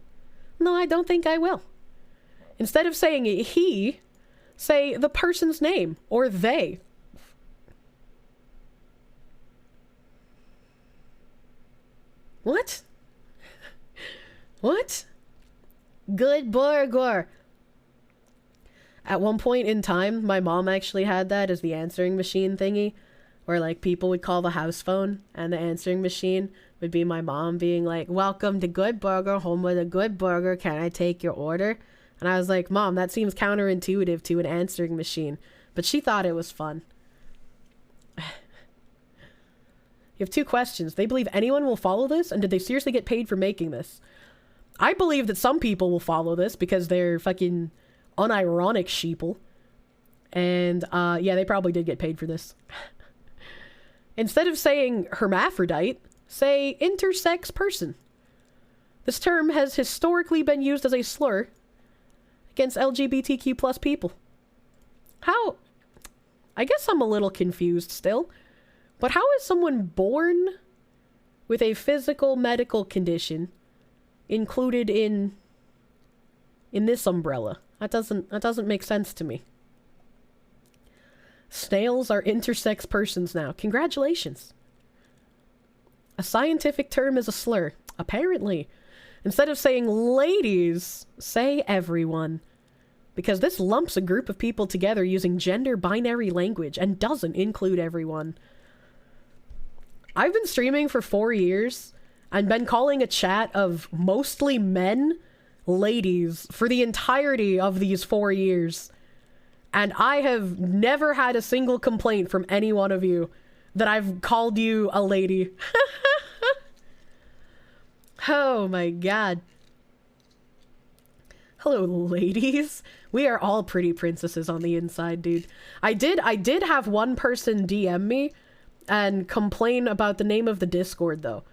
No, I don't think I will. Instead of saying he, say the person's name or they. What? What? Good burger. At one point in time, my mom actually had that as the answering machine thingy, where like people would call the house phone and the answering machine would be my mom being like, welcome to Good Burger, home with a good burger, can I take your order? And I was like, Mom, that seems counterintuitive to an answering machine. But she thought it was fun. You have two questions. They believe anyone will follow this, and did they seriously get paid for making this? I believe that some people will follow this because they're fucking unironic sheeple. And, yeah, they probably did get paid for this. Instead of saying hermaphrodite, say intersex person. This term has historically been used as a slur against LGBTQ plus people. How? I guess I'm a little confused still. But how is someone born with a physical medical condition included in this umbrella? That doesn't make sense to me. Snails are intersex persons now. Congratulations. A scientific term is a slur. Apparently. Instead of saying ladies, say everyone. Because this lumps a group of people together using gender binary language and doesn't include everyone. I've been streaming for 4 years and been calling a chat of mostly men ladies for the entirety of these 4 years. And I have never had a single complaint from any one of you that I've called you a lady. Oh my god. Hello, ladies. We are all pretty princesses on the inside, dude. I did have one person DM me and complain about the name of the Discord, though.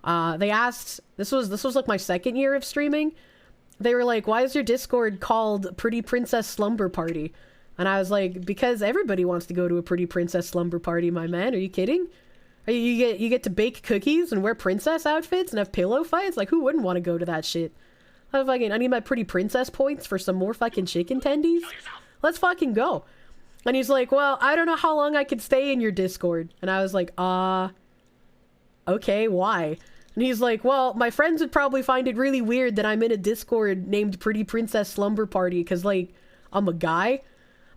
They asked, this was like my second year of streaming. They were like, why is your Discord called Pretty Princess Slumber Party? And I was like, because everybody wants to go to a Pretty Princess Slumber Party, my man. Are you kidding? You get to bake cookies and wear princess outfits and have pillow fights? Like, who wouldn't want to go to that shit? I need my Pretty Princess points for some more fucking chicken tendies. Let's fucking go. And he's like, well, I don't know how long I could stay in your Discord. And I was like, okay, why? And he's like, well, my friends would probably find it really weird that I'm in a Discord named Pretty Princess Slumber Party because, like, I'm a guy.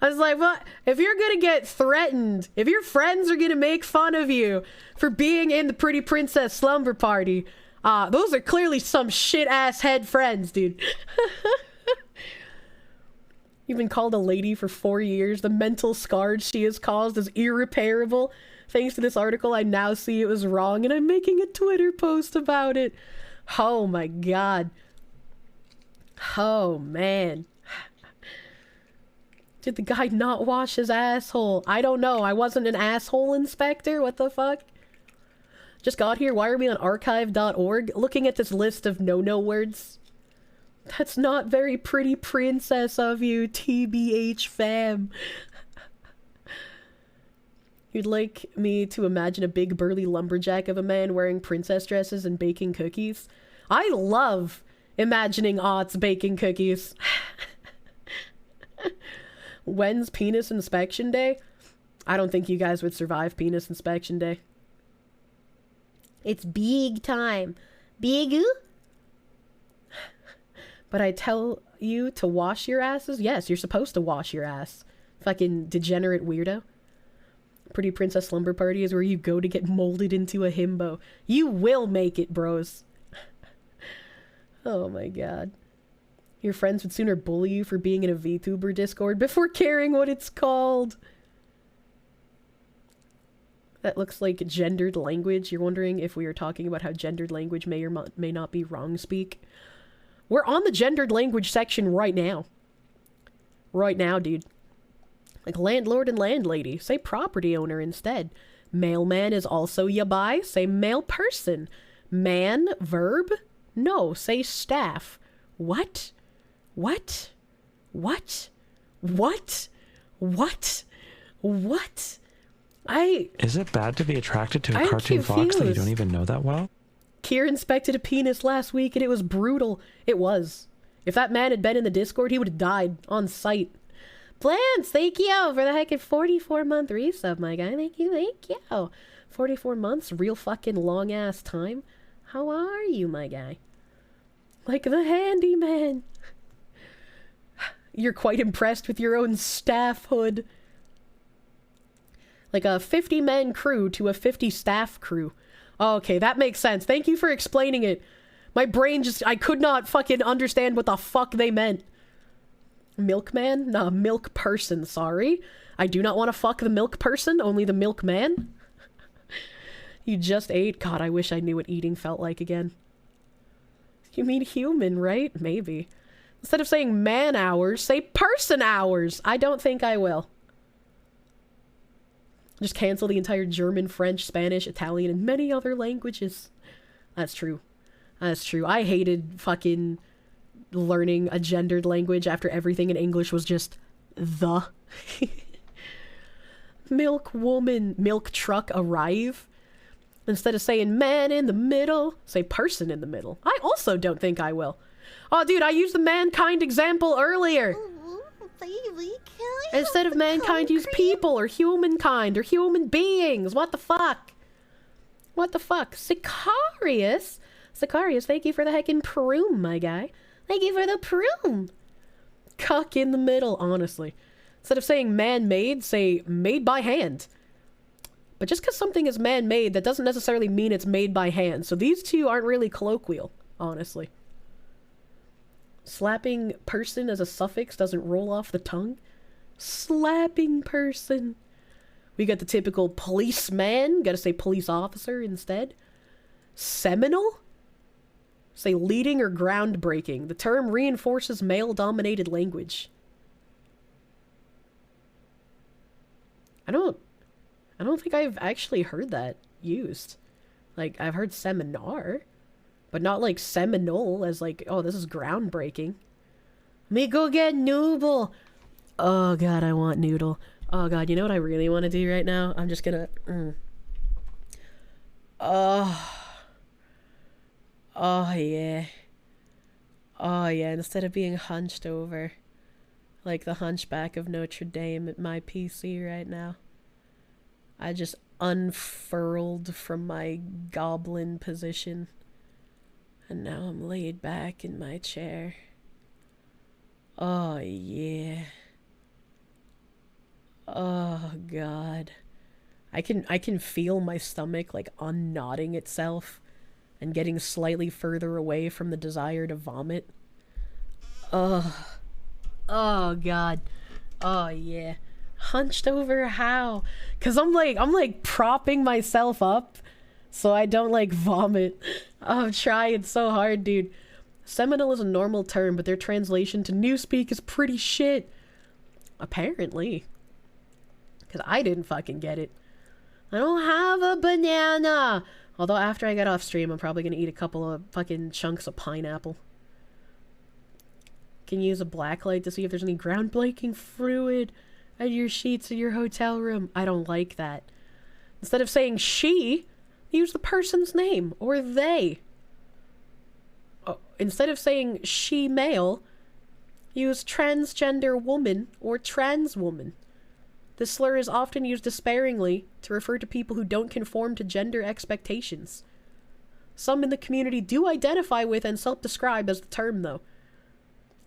I was like, well, if you're gonna get threatened, if your friends are gonna make fun of you for being in the Pretty Princess Slumber Party, those are clearly some shit-ass head friends, dude. You've been called a lady for 4 years. The mental scars she has caused is irreparable. Thanks to this article, I now see it was wrong, and I'm making a Twitter post about it. Oh my god. Oh, man. Did the guy not wash his asshole? I don't know. I wasn't an asshole inspector. What the fuck? Just got here. Why are we on archive.org? Looking at this list of no-no words. That's not very pretty princess of you, TBH fam. You'd like me to imagine a big burly lumberjack of a man wearing princess dresses and baking cookies? I love imagining aughts baking cookies. When's penis inspection day? I don't think you guys would survive penis inspection day. It's big time. Big? But I tell you to wash your asses? Yes, you're supposed to wash your ass. Fucking degenerate weirdo. Pretty Princess Slumber Party is where you go to get molded into a himbo. You will make it, bros. Oh my god. Your friends would sooner bully you for being in a VTuber Discord before caring what it's called. That looks like gendered language. You're wondering if we are talking about how gendered language may or may not be wrong speak. We're on the gendered language section right now. Right now, dude. Like landlord and landlady. Say property owner instead. Mailman is also yabai. Say male person. Man, verb? No, say staff. What? What? What? What? What? What? Is it bad to be attracted to a cartoon fox that you don't even know that well? Kier inspected a penis last week and it was brutal. It was. If that man had been in the Discord, he would have died on sight. Plants, thank you for the heckin' 44-month resub, my guy. Thank you. 44 months, real fucking long-ass time. How are you, my guy? Like the handyman. You're quite impressed with your own staffhood. Like a 50-man crew to a 50-staff crew. Okay, that makes sense. Thank you for explaining it. My brain just... I could not fucking understand what the fuck they meant. Milkman? No, milk person, sorry. I do not want to fuck the milk person, only the milkman. You just ate? God, I wish I knew what eating felt like again. You mean human, right? Maybe. Instead of saying man hours, say person hours. I don't think I will. Just cancel the entire German, French, Spanish, Italian, and many other languages. That's true. That's true. I hated fucking learning a gendered language after everything in English was just the. Milk woman, milk truck arrive. Instead of saying man in the middle, say person in the middle. I also don't think I will. Oh, dude, I used the mankind example earlier. Instead of mankind, use people or humankind or human beings. What the fuck? What the fuck? Sicarius? Sicarius, thank you for the heckin' proom, my guy. Thank you for the proom. Cuck in the middle, honestly. Instead of saying man-made, say made by hand. But just because something is man-made, that doesn't necessarily mean it's made by hand. So these two aren't really colloquial, honestly. Slapping person as a suffix doesn't roll off the tongue. Slapping person. We got the typical policeman. Gotta say police officer instead. Seminal? Say leading or groundbreaking. The term reinforces male-dominated language. I don't think I've actually heard that used. Like, I've heard seminar, but not like seminal as like, oh, this is groundbreaking. Me go get noodle. Oh god, I want noodle. Oh god, you know what I really want to do right now? I'm just gonna... Oh yeah. Oh yeah, instead of being hunched over like the hunchback of Notre Dame at my PC right now, I just unfurled from my goblin position, and now I'm laid back in my chair. Oh yeah. Oh god. I can feel my stomach like unknotting itself and getting slightly further away from the desire to vomit. Ugh. Oh god. Oh yeah. Hunched over how? Cause I'm like propping myself up so I don't like vomit. I'm trying so hard, dude. Seminal is a normal term, but their translation to Newspeak is pretty shit. Apparently. Cause I didn't fucking get it. I don't have a banana! Although after I get off stream, I'm probably gonna eat a couple of fucking chunks of pineapple. Can you use a blacklight to see if there's any groundbreaking fluid at your sheets in your hotel room? I don't like that. Instead of saying she, use the person's name, or they. Oh, instead of saying she male, use transgender woman or trans woman. This slur is often used disparagingly to refer to people who don't conform to gender expectations. Some in the community do identify with and self-describe as the term, though.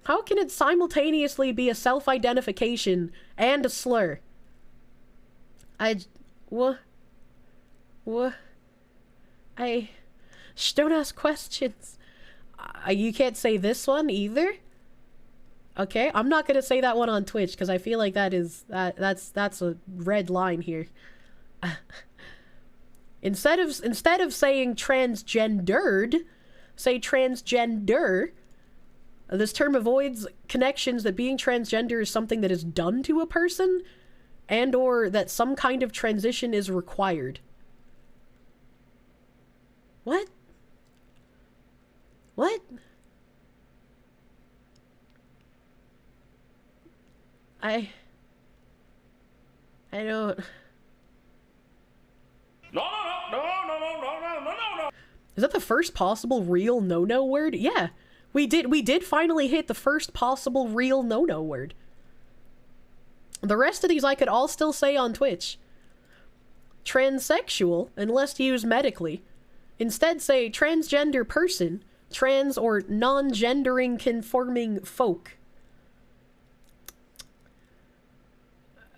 How can it simultaneously be a self-identification and a slur? What? Don't ask questions. You can't say this one either? Okay, I'm not gonna say that one on Twitch because I feel like that's a red line here. Instead of saying transgendered, say transgender. This term avoids connections that being transgender is something that is done to a person, and or that some kind of transition is required. What? What? I don't... No. Is that the first possible real no-no word? Yeah. We did finally hit the first possible real no-no word. The rest of these I could all still say on Twitch. Transsexual, unless used medically. Instead say transgender person, trans or non-gendering conforming folk.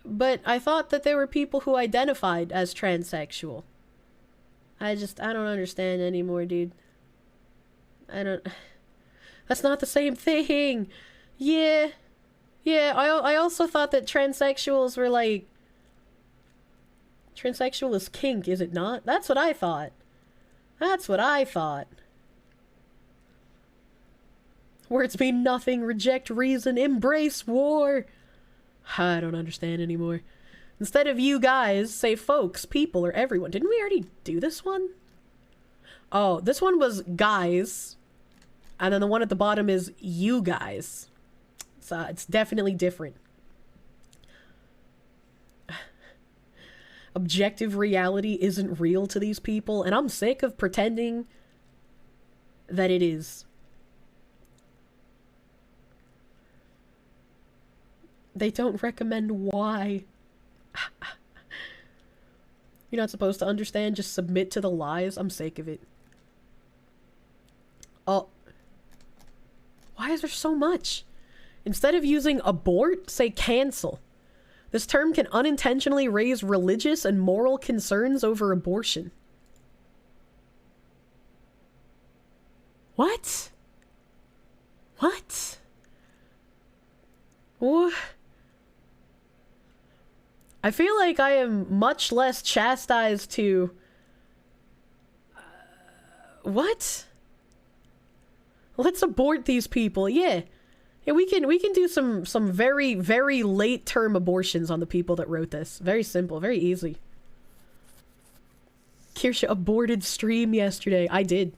But I thought that there were people who identified as transsexual. I don't understand anymore, dude. That's not the same thing. Yeah. I also thought that transsexuals were like... Transsexual is kink, is it not? That's what I thought. Words mean nothing, reject reason, embrace war. I don't understand anymore. Instead of you guys, say folks, people, or everyone. Didn't we already do this one? Oh, this one was guys. And then the one at the bottom is you guys. So it's definitely different. Objective reality isn't real to these people, and I'm sick of pretending that it is. They don't recommend why. You're not supposed to understand, just submit to the lies. I'm sick of it. Oh. Why is there so much? Instead of using abort, say cancel. This term can unintentionally raise religious and moral concerns over abortion. What? What? What? I feel like I am much less chastised to... what? Let's abort these people, yeah. Yeah, we can do some very, very late-term abortions on the people that wrote this. Very simple, very easy. Kirsche aborted stream yesterday. I did.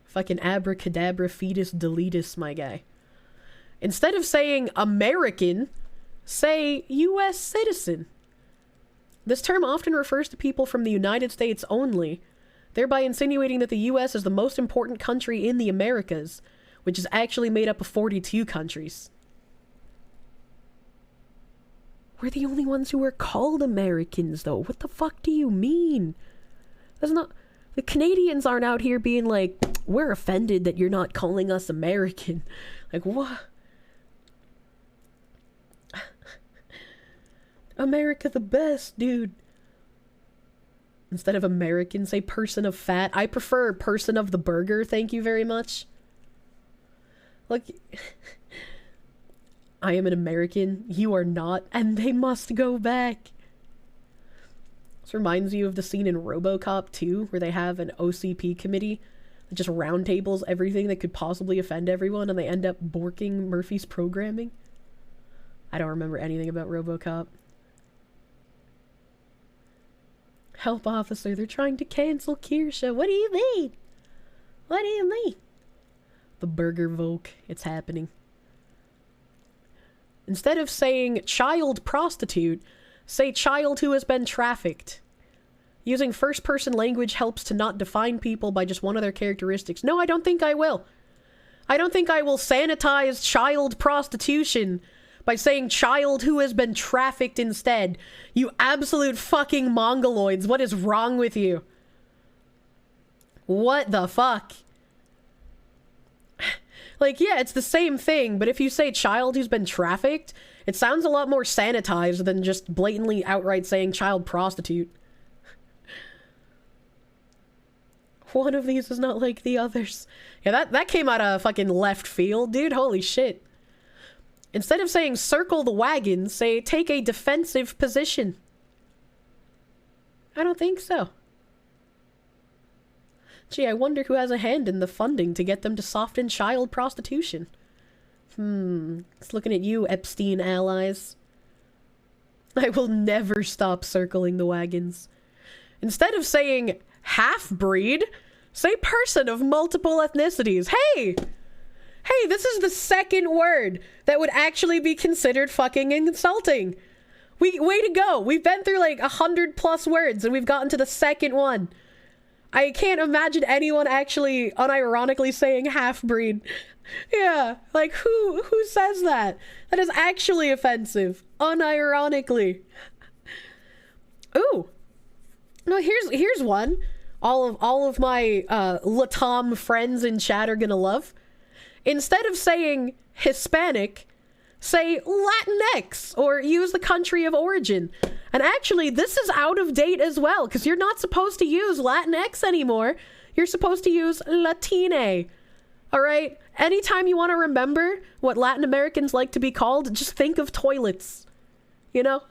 Fucking abracadabra fetus deletus, my guy. Instead of saying American, say U.S. citizen. This term often refers to people from the United States only, thereby insinuating that the U.S. is the most important country in the Americas, which is actually made up of 42 countries. We're the only ones who are called Americans, though. What the fuck do you mean? That's not... The Canadians aren't out here being like, we're offended that you're not calling us American. Like, what? America the best, dude. Instead of American, say person of fat. I prefer person of the burger, thank you very much. Look, I am an American, you are not, and they must go back. This reminds you of the scene in RoboCop 2, where they have an OCP committee that just roundtables everything that could possibly offend everyone, and they end up borking Murphy's programming. I don't remember anything about RoboCop. Help, officer, they're trying to cancel Kirsche. What do you mean? What do you mean? The burger vote, it's happening. Instead of saying child prostitute, say child who has been trafficked. Using first-person language helps to not define people by just one of their characteristics. No, I don't think I will. I don't think I will sanitize child prostitution by saying child who has been trafficked instead. You absolute fucking mongoloids. What is wrong with you? What the fuck? Like, yeah, it's the same thing, but if you say child who's been trafficked, it sounds a lot more sanitized than just blatantly outright saying child prostitute. One of these is not like the others. Yeah, that came out of fucking left field, dude. Holy shit. Instead of saying circle the wagon, say take a defensive position. I don't think so. Gee, I wonder who has a hand in the funding to get them to soften child prostitution. It's looking at you, Epstein allies. I will never stop circling the wagons. Instead of saying half-breed, say person of multiple ethnicities. Hey! Hey, this is the second word that would actually be considered fucking insulting. Way to go. We've been through like 100+ words and we've gotten to the second one. I can't imagine anyone actually unironically saying half-breed. Yeah, like who says that? That is actually offensive. Unironically. Ooh. No, here's one. All of my Latam friends in chat are gonna love. Instead of saying Hispanic, say Latinx, or use the country of origin. And actually, this is out of date as well, because you're not supposed to use Latinx anymore. You're supposed to use Latine. Alright? Anytime you want to remember what Latin Americans like to be called, just think of toilets. You know?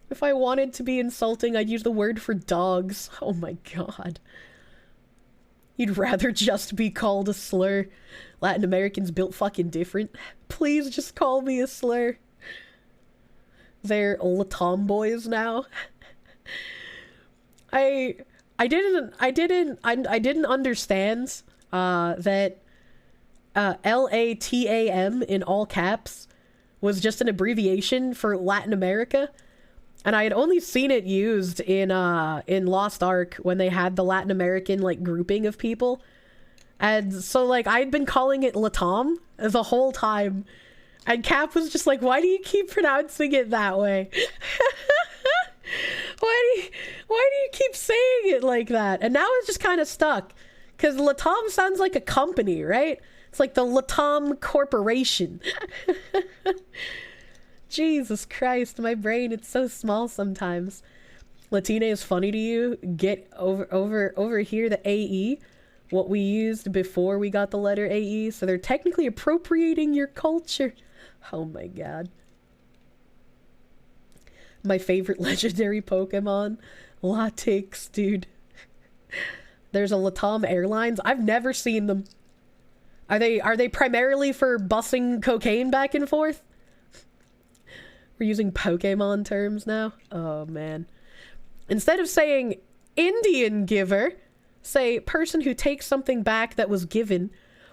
If I wanted to be insulting, I'd use the word for dogs. Oh my god. You'd rather just be called a slur. Latin Americans built fucking different. Please just call me a slur. They're Latam boys now. I didn't understand that LATAM in all caps was just an abbreviation for Latin America. And I had only seen it used in Lost Ark when they had the Latin American like grouping of people. And so like I'd been calling it Latam the whole time. And Cap was just like, why do you keep pronouncing it that way? Why do you keep saying it like that? And now it's just kind of stuck. Because Latam sounds like a company, right? It's like the Latam Corporation. Jesus Christ, my brain, it's so small sometimes. Latina is funny to you? Get over here, the AE. what we used before we got the letter AE, so they're technically appropriating your culture. Oh my god. My favorite legendary Pokemon, Latix, dude. There's a Latam Airlines. I've never seen them. Are they primarily for bussing cocaine back and forth? We're using Pokemon terms now? Oh man. Instead of saying Indian giver, say person who takes something back that was given,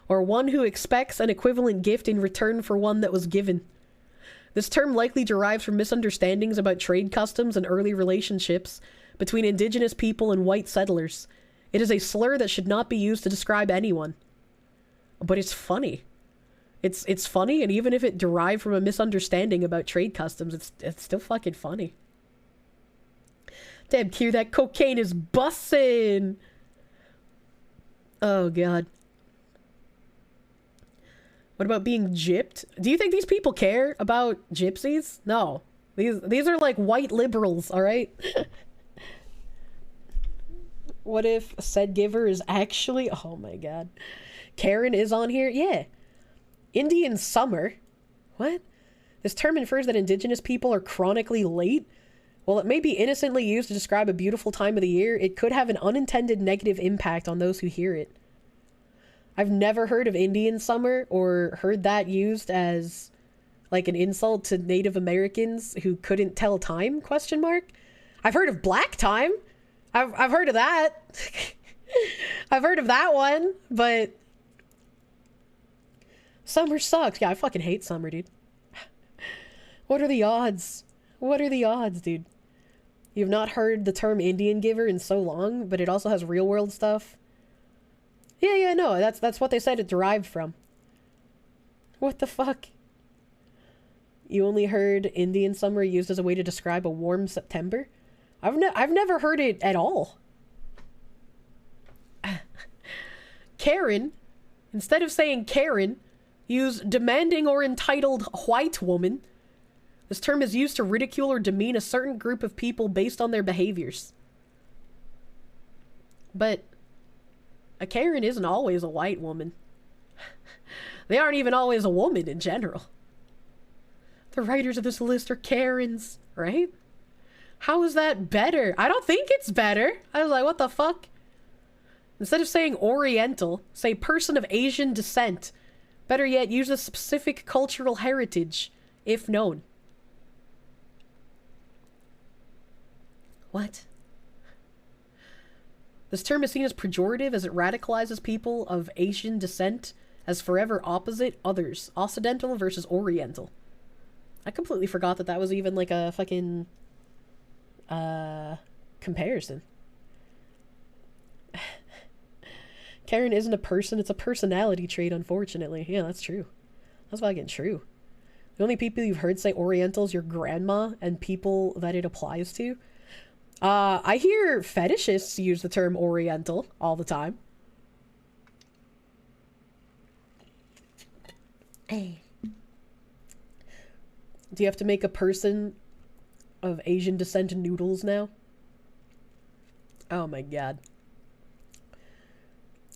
or one who expects an equivalent gift in return for one that was given. This term likely derives from misunderstandings about trade customs and early relationships between indigenous people and white settlers. It is a slur that should not be used to describe anyone. But it's funny. It's funny, and even if it derived from a misunderstanding about trade customs, it's still fucking funny. Damn, Q, that cocaine is bussin'! Oh, God. What about being gypped? Do you think these people care about gypsies? No. These are like white liberals, alright? What if said giver is actually... Oh my god. Karen is on here? Yeah. Indian summer? What? This term infers that indigenous people are chronically late? While it may be innocently used to describe a beautiful time of the year, it could have an unintended negative impact on those who hear it. I've never heard of Indian summer or heard that used as like an insult to Native Americans who couldn't tell time, question mark. I've heard of black time. I've heard of that. I've heard of that one, but summer sucks. Yeah, I fucking hate summer, dude. What are the odds? What are the odds, dude? You've not heard the term Indian giver in so long, but it also has real world stuff. Yeah, no, that's what they said it derived from. What the fuck? You only heard Indian summer used as a way to describe a warm September? I've never heard it at all. Karen, instead of saying Karen, use demanding or entitled white woman. This term is used to ridicule or demean a certain group of people based on their behaviors. But a Karen isn't always a white woman. They aren't even always a woman in general. The writers of this list are Karens, right? How is that better? I don't think it's better. I was like, what the fuck? Instead of saying Oriental, say person of Asian descent. Better yet, use a specific cultural heritage, if known. What? This term is seen as pejorative as it radicalizes people of Asian descent as forever opposite others. Occidental versus Oriental. I completely forgot that was even like a fucking comparison. Karen isn't a person, it's a personality trait, unfortunately. Yeah, that's true. That's fucking true. The only people you've heard say Oriental is your grandma and people that it applies to. I hear fetishists use the term Oriental all the time. Hey. Do you have to make a person of Asian descent noodles now? Oh my god.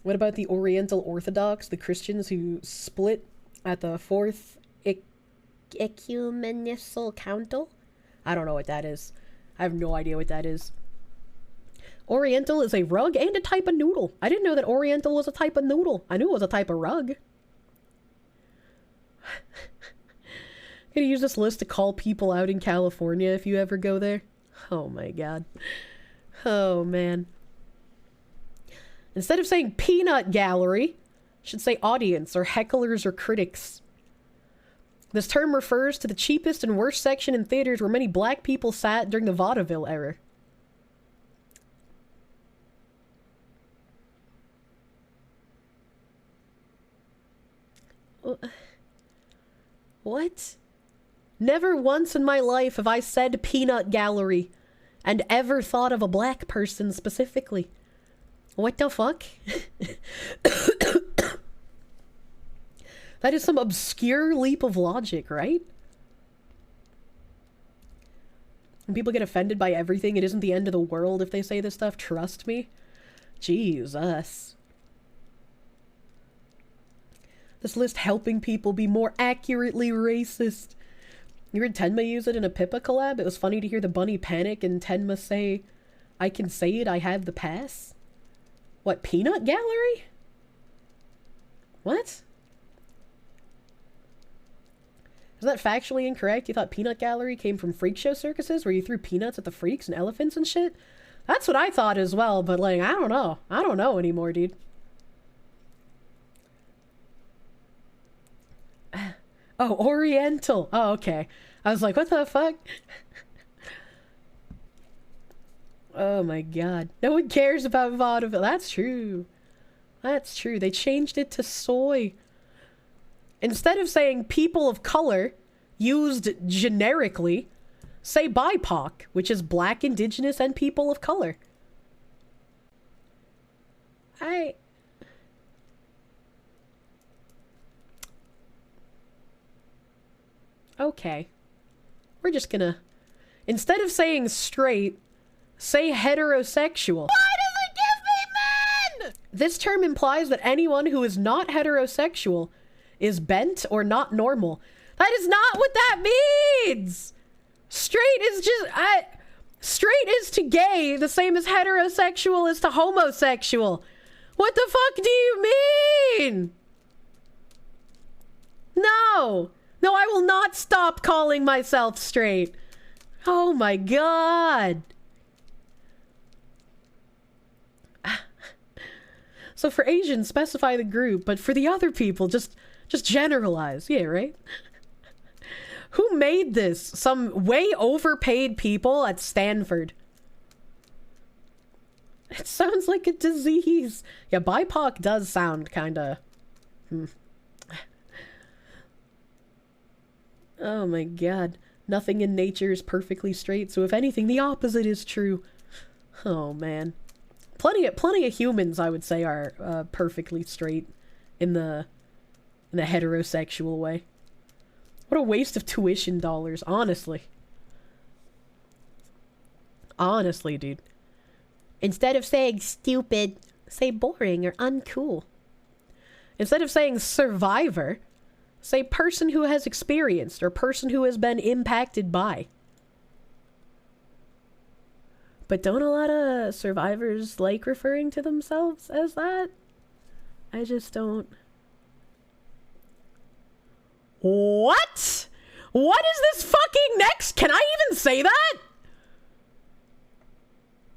What about the Oriental Orthodox, the Christians who split at the Fourth Ecumenical Council? I don't know what that is. I have no idea what that is. Oriental is a rug and a type of noodle. I didn't know that Oriental was a type of noodle. I knew it was a type of rug. Gonna use this list to call people out in California if you ever go there. Oh my god. Oh man. Instead of saying peanut gallery, should say audience or hecklers or critics. This term refers to the cheapest and worst section in theaters where many black people sat during the vaudeville era. What? Never once in my life have I said peanut gallery and ever thought of a black person specifically. What the fuck? That is some obscure leap of logic, right? When people get offended by everything, it isn't the end of the world if they say this stuff. Trust me. Jesus. This list helping people be more accurately racist. You heard Tenma use it in a Pippa collab? It was funny to hear the bunny panic and Tenma say, I can say it, I have the pass? What, peanut gallery? What? Is that factually incorrect? You thought peanut gallery came from freak show circuses where you threw peanuts at the freaks and elephants and shit? That's what I thought as well, but like, I don't know. I don't know anymore, dude. Oh, Oriental. Oh, okay. I was like, what the fuck? Oh my god. No one cares about vaudeville. That's true. That's true. They changed it to soy. Instead of saying people of color, used generically, say BIPOC, which is black, indigenous, and people of color. Okay. We're just gonna... Instead of saying straight, say heterosexual. Why does it give me men? This term implies that anyone who is not heterosexual is bent or not normal. That is not what that means! Straight is just... straight is to gay the same as heterosexual is to homosexual. What the fuck do you mean? No! No, I will not stop calling myself straight. Oh my god. So for Asians, specify the group, but for the other people, just generalize. Yeah, right? Who made this? Some way overpaid people at Stanford. It sounds like a disease. Yeah, BIPOC does sound kinda... Oh my god. Nothing in nature is perfectly straight, so if anything, the opposite is true. Oh man. Plenty of humans, I would say, are perfectly straight in the heterosexual way. What a waste of tuition dollars, honestly. Honestly, dude. Instead of saying stupid, say boring or uncool. Instead of saying survivor, say person who has experienced or person who has been impacted by. But don't a lot of survivors like referring to themselves as that? I just don't. What? What is this fucking next? Can I even say that?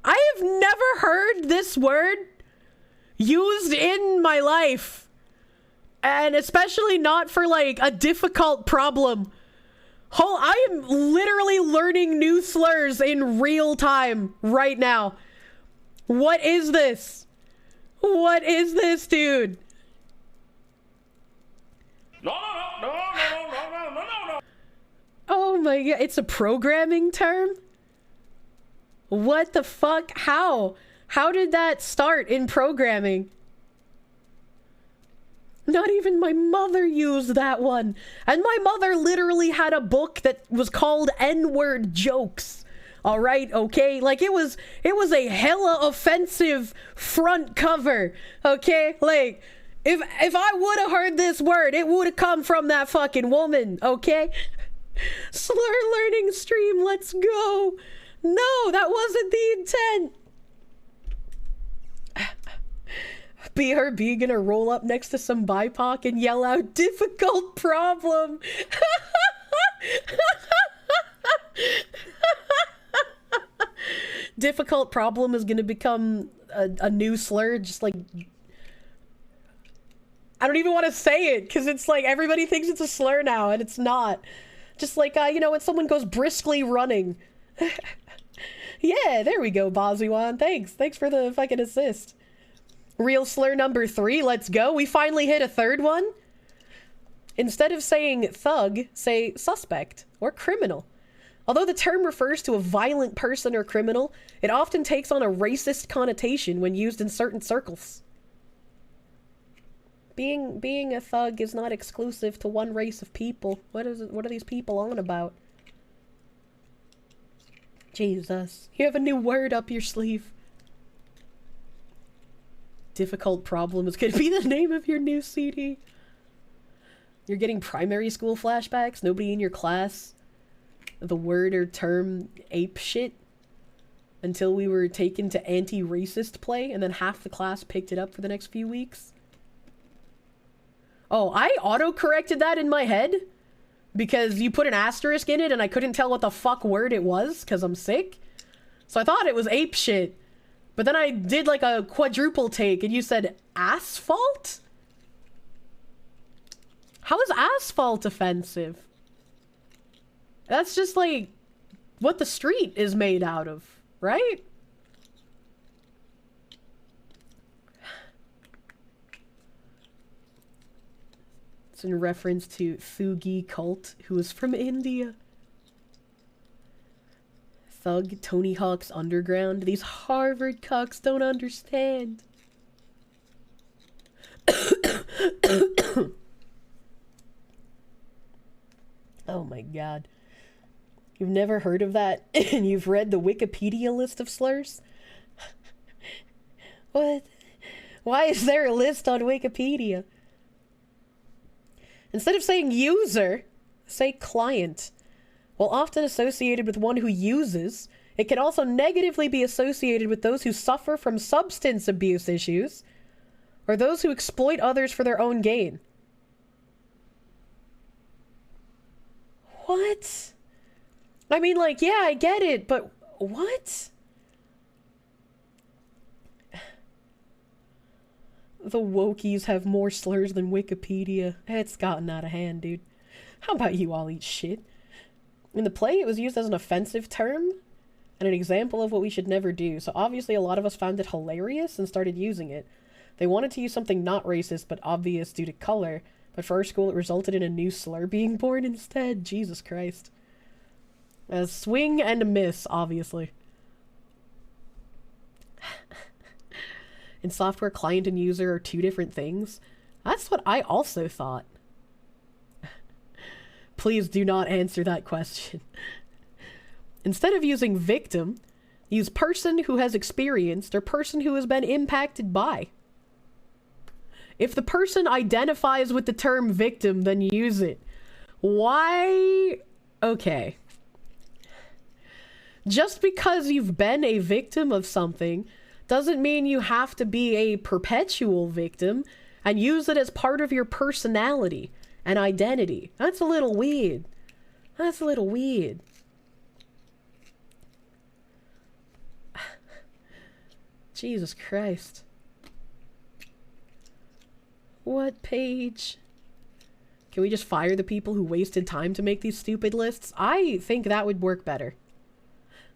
I have never heard this word used in my life. And especially not for, like, a difficult problem. I am literally learning new slurs in real time right now. What is this? What is this, dude? No. Oh my god, it's a programming term? What the fuck? How? How did that start in programming? Not even my mother used that one. And my mother literally had a book that was called N-word jokes. All right, okay? Like, it was a hella offensive front cover, okay? Like, if I would have heard this word, it would have come from that fucking woman, okay? Slur learning stream, let's go. No, that wasn't the intent. BRB gonna roll up next to some BIPOC and yell out, difficult problem. Difficult problem is gonna become a new slur, just like... I don't even want to say it, because it's like, everybody thinks it's a slur now, and it's not. Just like, you know, when someone goes briskly running. Yeah, there we go, Bozuan. Thanks for the fucking assist. Real slur number 3, let's go. We finally hit a third one. Instead of saying thug, say suspect or criminal. Although the term refers to a violent person or criminal, it often takes on a racist connotation when used in certain circles. Being a thug is not exclusive to one race of people. What are these people on about? Jesus. You have a new word up your sleeve. Difficult problem is gonna be the name of your new CD. You're getting primary school flashbacks? Nobody in your class? The word or term ape shit? Until we were taken to anti-racist play, and then half the class picked it up for the next few weeks? Oh, I auto-corrected that in my head? Because you put an asterisk in it and I couldn't tell what the fuck word it was, because I'm sick? So I thought it was ape shit. But then I did like a quadruple take and you said asphalt? How is asphalt offensive? That's just like what the street is made out of, right? It's in reference to Thugi cult, who is from India. Thug, Tony Hawk's Underground. These Harvard cucks don't understand. Oh my god. You've never heard of that and you've read the Wikipedia list of slurs? What? Why is there a list on Wikipedia? Instead of saying user, say client. While often associated with one who uses, it can also negatively be associated with those who suffer from substance abuse issues, or those who exploit others for their own gain. What? I mean, like, yeah, I get it, but what? The wokies have more slurs than Wikipedia. It's gotten out of hand, dude. How about you all eat shit? In the play, it was used as an offensive term and an example of what we should never do, so obviously a lot of us found it hilarious and started using it. They wanted to use something not racist but obvious due to color, but for our school it resulted in a new slur being born instead. Jesus Christ. A swing and a miss, obviously. In software, client and user are two different things. That's what I also thought. Please do not answer that question. Instead of using victim, use person who has experienced or person who has been impacted by. If the person identifies with the term victim, then use it. Why? Okay. Just because you've been a victim of something doesn't mean you have to be a perpetual victim and use it as part of your personality and identity. That's a little weird. That's a little weird. Jesus Christ. What page? Can we just fire the people who wasted time to make these stupid lists? I think that would work better.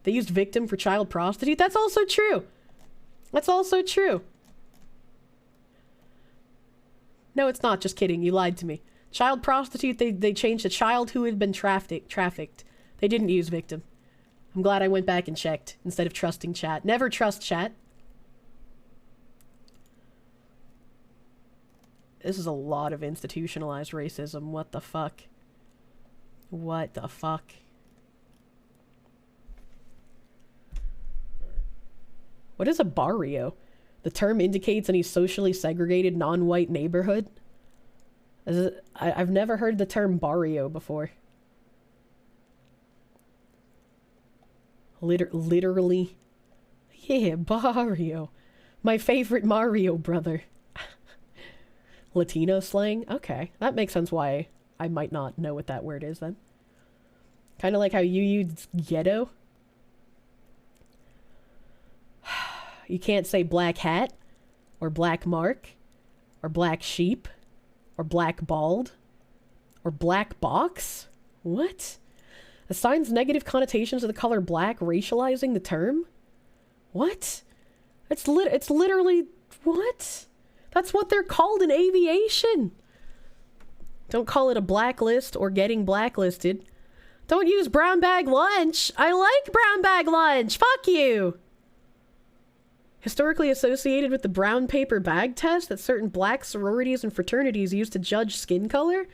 They used victim for child prostitute. That's also true. That's also true. No, it's not. Just kidding. You lied to me. Child prostitute, they changed to child who had been trafficked. They didn't use victim. I'm glad I went back and checked instead of trusting chat. Never trust chat. This is a lot of institutionalized racism. What the fuck? What the fuck? What is a barrio? The term indicates any socially segregated non-white neighborhood. I've never heard the term barrio before. Literally. Yeah, barrio. My favorite Mario brother. Latino slang? Okay, that makes sense why I might not know what that word is then. Kind of like how you use ghetto. You can't say black hat, or black mark, or black sheep, or black bald, or black box? What? Assigns negative connotations to the color black, racializing the term? What? It's literally... What? That's what they're called in aviation. Don't call it a blacklist or getting blacklisted. Don't use brown bag lunch. I like brown bag lunch. Fuck you. Historically associated with the brown paper bag test that certain black sororities and fraternities used to judge skin color.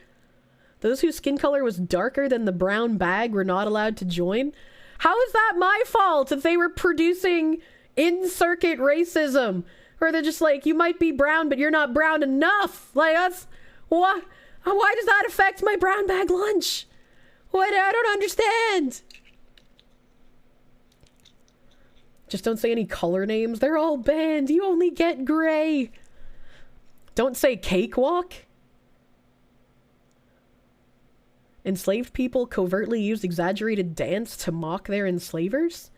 Those whose skin color was darker than the brown bag were not allowed to join. How is that my fault if they were producing in-circuit racism? Or they're just like, you might be brown, but you're not brown enough. Like, that's... What? Why does that affect my brown bag lunch? What? I don't understand. Just don't say any color names. They're all banned. You only get gray. Don't say cakewalk. Enslaved people covertly used exaggerated dance to mock their enslavers.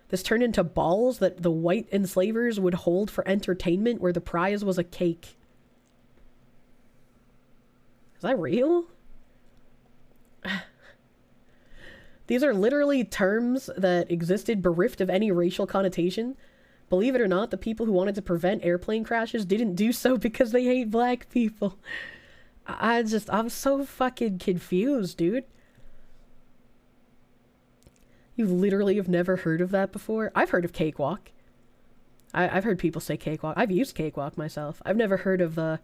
This turned into balls that the white enslavers would hold for entertainment, where the prize was a cake. Is that real? These are literally terms that existed bereft of any racial connotation. Believe it or not, the people who wanted to prevent airplane crashes didn't do so because they hate black people. I'm so fucking confused, dude. You literally have never heard of that before? I've heard of cakewalk. I've heard people say cakewalk. I've used cakewalk myself. I've never heard of the...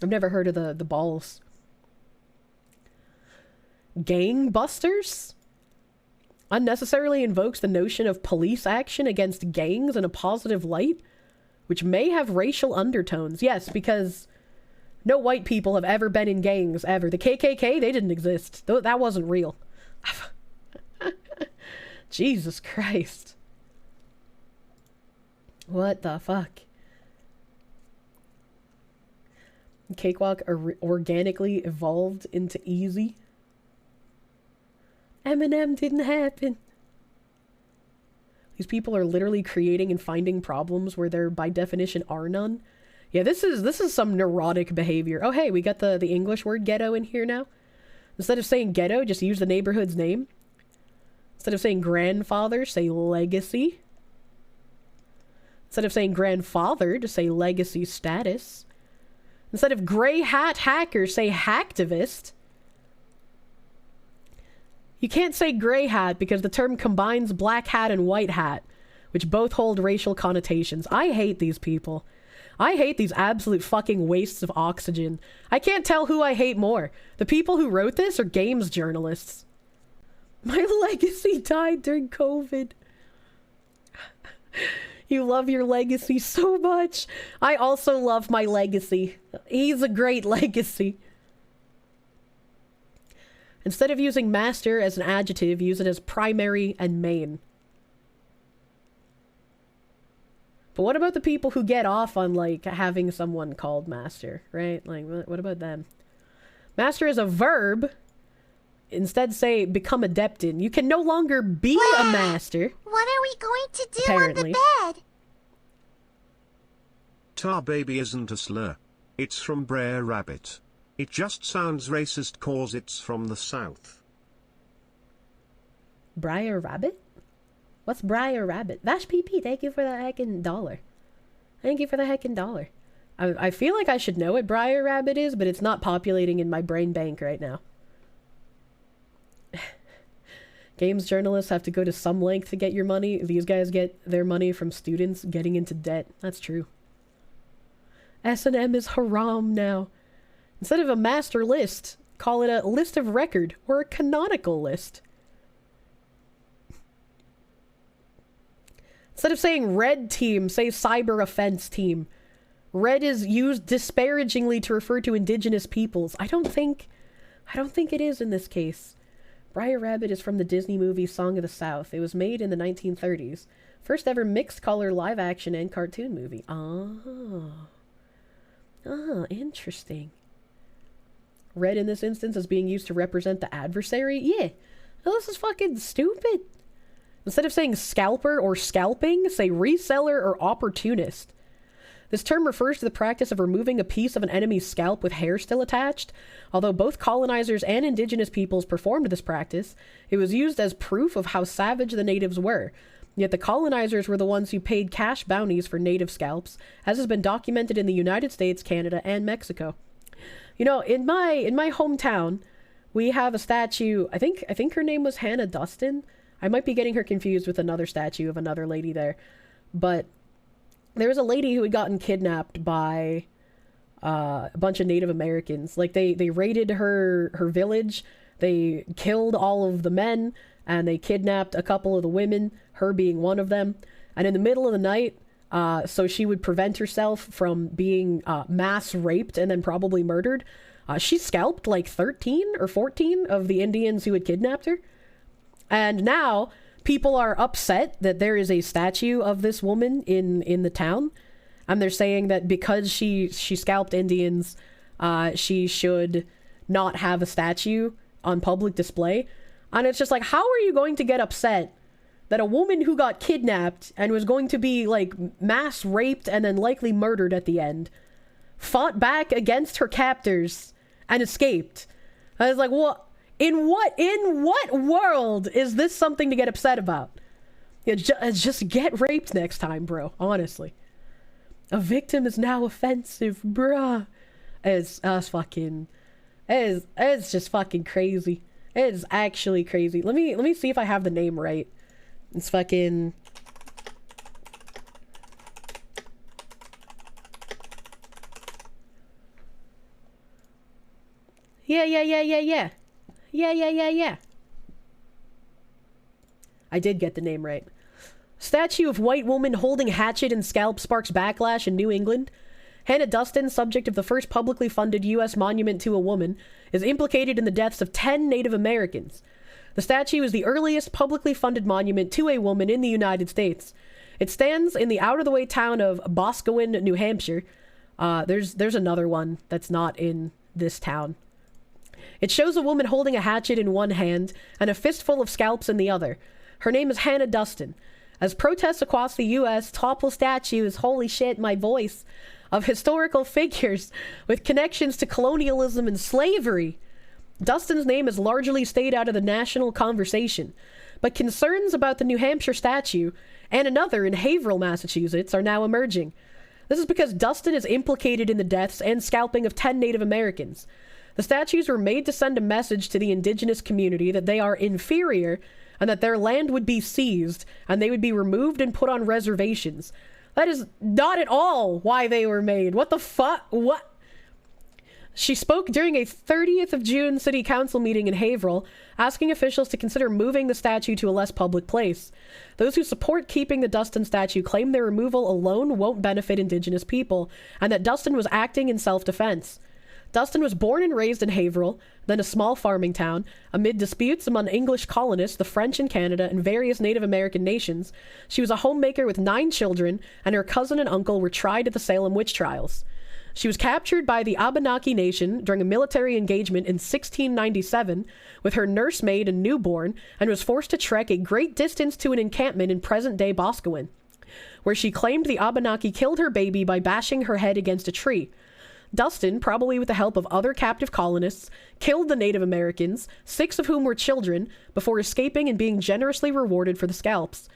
I've never heard of the balls. Gangbusters? Unnecessarily invokes the notion of police action against gangs in a positive light, which may have racial undertones. Yes, because no white people have ever been in gangs, ever. The KKK, they didn't exist. That wasn't real. Jesus Christ. What the fuck? Cakewalk organically evolved into easy. Eminem didn't happen. These people are literally creating and finding problems where there by definition are none. Yeah, this is some neurotic behavior. Oh hey, we got the English word ghetto in here now. Instead of saying ghetto, just use the neighborhood's name. Instead of saying grandfather, say legacy. Instead of saying grandfather, just say legacy status. Instead of gray hat hacker, say hacktivist. You can't say gray hat because the term combines black hat and white hat, which both hold racial connotations. I hate these people. I hate these absolute fucking wastes of oxygen. I can't tell who I hate more. The people who wrote this are games journalists. My legacy died during COVID. You love your legacy so much. I also love my legacy. He's a great legacy. Instead of using master as an adjective, use it as primary and main. But what about the people who get off on, like, having someone called master, right? Like, what about them? Master is a verb. Instead say, become adept in. You can no longer be a master. What are we going to do apparently on the bed? Tar baby isn't a slur. It's from Brer Rabbit. It just sounds racist cause it's from the South. Briar Rabbit? What's Briar Rabbit? Vash PP, thank you for the heckin' dollar. Thank you for the heckin' dollar. I feel like I should know what Briar Rabbit is, but it's not populating in my brain bank right now. Games journalists have to go to some length to get your money. These guys get their money from students getting into debt. That's true. S&M is haram now. Instead of a master list, call it a list of record or a canonical list. Instead of saying red team, say cyber offense team. Red is used disparagingly to refer to indigenous peoples. I don't think it is in this case. Briar Rabbit is from the Disney movie Song of the South. It was made in the 1930s. First ever mixed color live action and cartoon movie. Interesting. Red in this instance is being used to represent the adversary? Yeah. Well, this is fucking stupid. Instead of saying scalper or scalping, say reseller or opportunist. This term refers to the practice of removing a piece of an enemy's scalp with hair still attached. Although both colonizers and indigenous peoples performed this practice, it was used as proof of how savage the natives were. Yet the colonizers were the ones who paid cash bounties for native scalps, as has been documented in the United States, Canada, and Mexico. You know, in my hometown, we have a statue. I think her name was Hannah Dustin. I might be getting her confused with another statue of another lady there. But there was a lady who had gotten kidnapped by a bunch of Native Americans. Like, they raided her village. They killed all of the men, and they kidnapped a couple of the women, her being one of them. And in the middle of the night, so she would prevent herself from being mass raped and then probably murdered. She scalped like 13 or 14 of the Indians who had kidnapped her. And now people are upset that there is a statue of this woman in the town. And they're saying that because she scalped Indians, she should not have a statue on public display. And it's just like, how are you going to get upset that a woman who got kidnapped and was going to be like mass raped and then likely murdered at the end fought back against her captors and escaped? I was like, what? In what world is this something to get upset about? It's just get raped next time, bro. Honestly. A victim is now offensive, bruh. It's just fucking crazy. It is actually crazy. Let me see if I have the name right. It's fucking... Yeah. I did get the name right. Statue of white woman holding hatchet and scalp sparks backlash in New England. Hannah Duston, subject of the first publicly funded U.S. monument to a woman, is implicated in the deaths of 10 Native Americans. The statue is the earliest publicly funded monument to a woman in the United States. It stands in the out-of-the-way town of Boscawen, New Hampshire. There's another one that's not in this town. It shows a woman holding a hatchet in one hand and a fistful of scalps in the other. Her name is Hannah Duston. As protests across the U.S. topple statues, holy shit, my voice, of historical figures with connections to colonialism and slavery, Duston's name has largely stayed out of the national conversation. But concerns about the New Hampshire statue and another in Haverhill, Massachusetts, are now emerging. This is because Duston is implicated in the deaths and scalping of 10 Native Americans. The statues were made to send a message to the indigenous community that they are inferior and that their land would be seized and they would be removed and put on reservations. That is not at all why they were made. What the fuck? What? She spoke during a 30th of June city council meeting in Haverhill, asking officials to consider moving the statue to a less public place. Those who support keeping the Duston statue claim their removal alone won't benefit indigenous people, and that Duston was acting in self-defense. Duston was born and raised in Haverhill, then a small farming town. Amid disputes among English colonists, the French in Canada, and various Native American nations, she was a homemaker with 9 children, and her cousin and uncle were tried at the Salem witch trials. She was captured by the Abenaki Nation during a military engagement in 1697 with her nursemaid and newborn, and was forced to trek a great distance to an encampment in present-day Boscawen, where she claimed the Abenaki killed her baby by bashing her head against a tree. Duston, probably with the help of other captive colonists, killed the Native Americans, 6 of whom were children, before escaping and being generously rewarded for the scalps.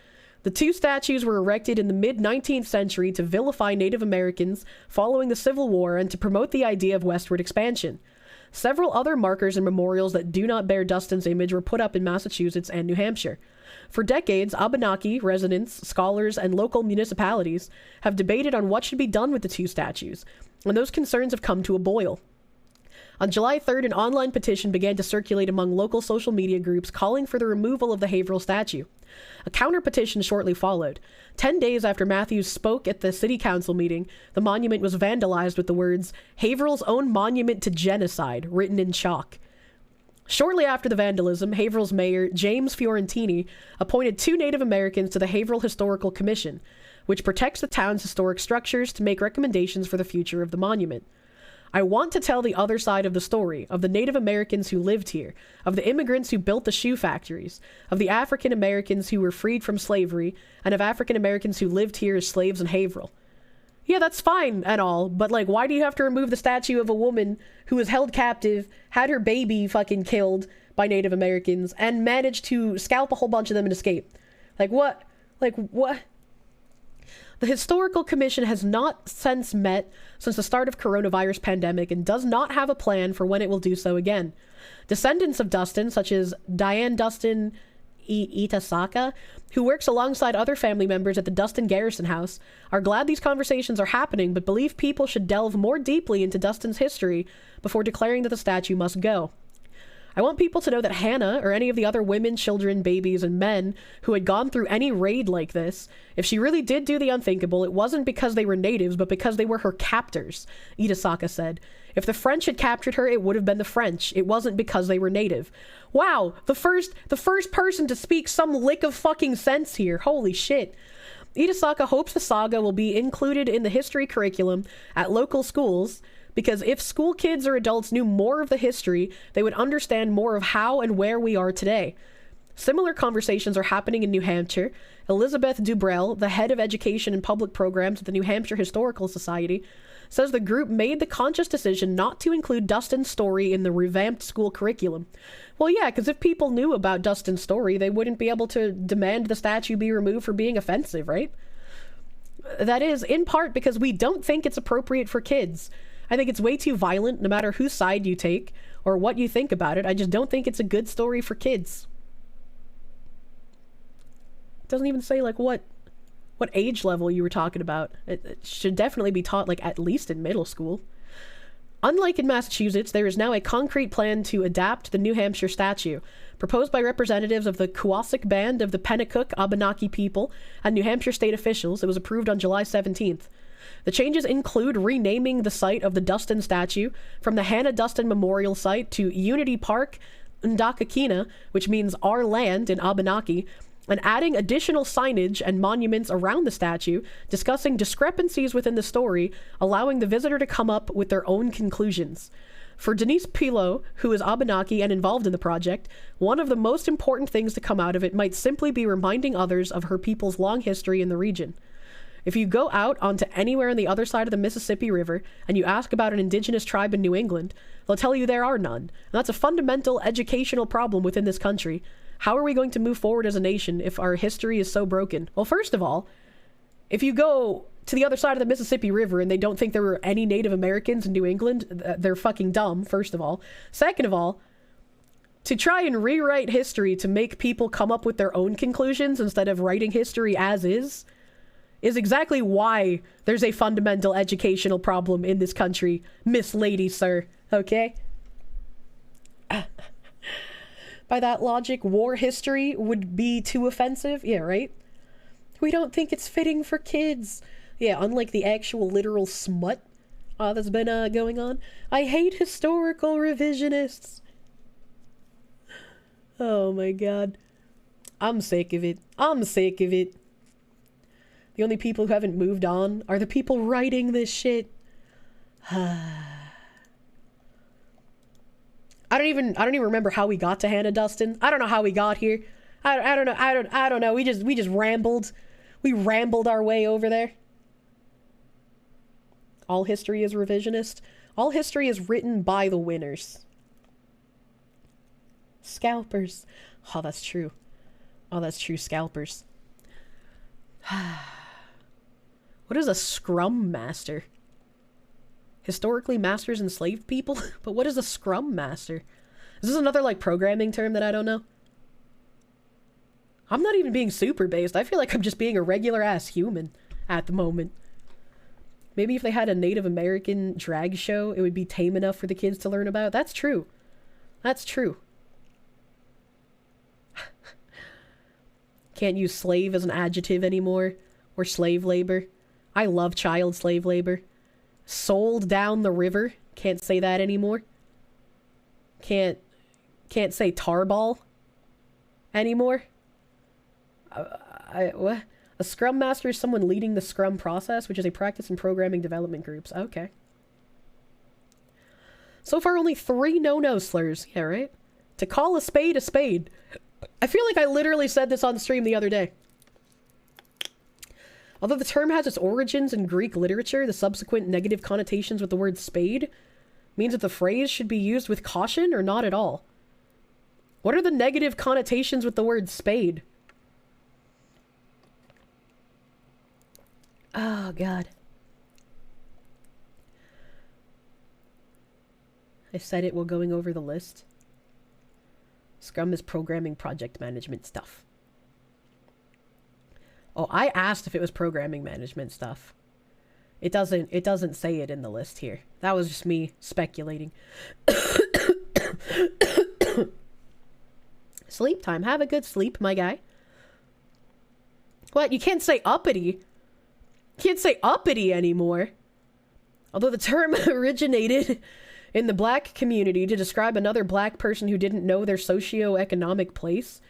The 2 statues were erected in the mid-19th century to vilify Native Americans following the Civil War and to promote the idea of westward expansion. Several other markers and memorials that do not bear Duston's image were put up in Massachusetts and New Hampshire. For decades, Abenaki residents, scholars, and local municipalities have debated on what should be done with the 2 statues, and those concerns have come to a boil. On July 3rd, an online petition began to circulate among local social media groups calling for the removal of the Haverhill statue. A counter-petition shortly followed. 10 days after Matthews spoke at the city council meeting, the monument was vandalized with the words, "Haverhill's own monument to genocide," written in chalk. Shortly after the vandalism, Haverhill's mayor, James Fiorentini, appointed 2 Native Americans to the Haverhill Historical Commission, which protects the town's historic structures to make recommendations for the future of the monument. I want to tell the other side of the story, of the Native Americans who lived here, of the immigrants who built the shoe factories, of the African Americans who were freed from slavery, and of African Americans who lived here as slaves in Haverhill. Yeah, that's fine and all, but like, why do you have to remove the statue of a woman who was held captive, had her baby fucking killed by Native Americans, and managed to scalp a whole bunch of them and escape? Like, what? Like, what? The Historical Commission has not since met since the start of coronavirus pandemic and does not have a plan for when it will do so again. Descendants of Duston, such as Diane Duston Itasaka, who works alongside other family members at the Duston Garrison House, are glad these conversations are happening, but believe people should delve more deeply into Duston's history before declaring that the statue must go. I want people to know that Hannah, or any of the other women, children, babies, and men who had gone through any raid like this, if she really did do the unthinkable, it wasn't because they were natives, but because they were her captors, Itasaka said. If the French had captured her, it would have been the French. It wasn't because they were native. Wow, the first person to speak some lick of fucking sense here. Holy shit. Itasaka hopes the saga will be included in the history curriculum at local schools, because if school kids or adults knew more of the history, they would understand more of how and where we are today. Similar conversations are happening in New Hampshire. Elizabeth Dubrell, the head of education and public programs at the New Hampshire Historical Society, says the group made the conscious decision not to include Dustin's story in the revamped school curriculum. Well, yeah, because if people knew about Dustin's story, they wouldn't be able to demand the statue be removed for being offensive, right? That is, in part, because we don't think it's appropriate for kids. I think it's way too violent, no matter whose side you take, or what you think about it. I just don't think it's a good story for kids. It doesn't even say, like, what age level you were talking about. It should definitely be taught, like, at least in middle school. Unlike in Massachusetts, there is now a concrete plan to adapt the New Hampshire statue, proposed by representatives of the Kewasuk Band of the Pennacook Abenaki people and New Hampshire state officials. It was approved on July 17th. The changes include renaming the site of the Dustin statue from the Hannah Dustin Memorial Site to Unity Park Ndakakina, which means our land in Abenaki, and adding additional signage and monuments around the statue, discussing discrepancies within the story, allowing the visitor to come up with their own conclusions. For Denise Pilot, who is Abenaki and involved in the project, one of the most important things to come out of it might simply be reminding others of her people's long history in the region. If you go out onto anywhere on the other side of the Mississippi River and you ask about an indigenous tribe in New England, they'll tell you there are none. And that's a fundamental educational problem within this country. How are we going to move forward as a nation if our history is so broken? Well, first of all, if you go to the other side of the Mississippi River and they don't think there were any Native Americans in New England, they're fucking dumb, first of all. Second of all, to try and rewrite history to make people come up with their own conclusions instead of writing history as is exactly why there's a fundamental educational problem in this country, Miss Lady, sir. Okay? By that logic, war history would be too offensive? Yeah, right? We don't think it's fitting for kids. Yeah, unlike the actual literal smut that's been going on. I hate historical revisionists. Oh my god. I'm sick of it. I'm sick of it. The only people who haven't moved on are the people writing this shit. I don't even remember how we got to Hannah Dustin. I don't know how we got here. I don't know. We just rambled. We rambled our way over there. All history is revisionist. All history is written by the winners. Scalpers. Oh, that's true. Oh, that's true. Scalpers. What is a scrum master? Historically, masters enslaved people? But what is a scrum master? Is this another, like, programming term that I don't know? I'm not even being super based. I feel like I'm just being a regular-ass human at the moment. Maybe if they had a Native American drag show, it would be tame enough for the kids to learn about. That's true. That's true. Can't use slave as an adjective anymore. Or slave labor. I love child slave labor. Sold down the river. Can't say that anymore. Can't say tarball anymore. What? A scrum master is someone leading the scrum process, which is a practice in programming development groups. Okay. So far, only 3 no-no slurs. Yeah, right? To call a spade a spade. I feel like I literally said this on stream the other day. Although the term has its origins in Greek literature, the subsequent negative connotations with the word spade means that the phrase should be used with caution or not at all. What are the negative connotations with the word spade? Oh, God. I said it while going over the list. Scrum is programming project management stuff. Oh, I asked if it was programming management stuff. It doesn't say it in the list here. That was just me speculating. Sleep time. Have a good sleep, my guy. What? You can't say uppity. You can't say uppity anymore. Although the term originated in the black community to describe another black person who didn't know their socio-economic place,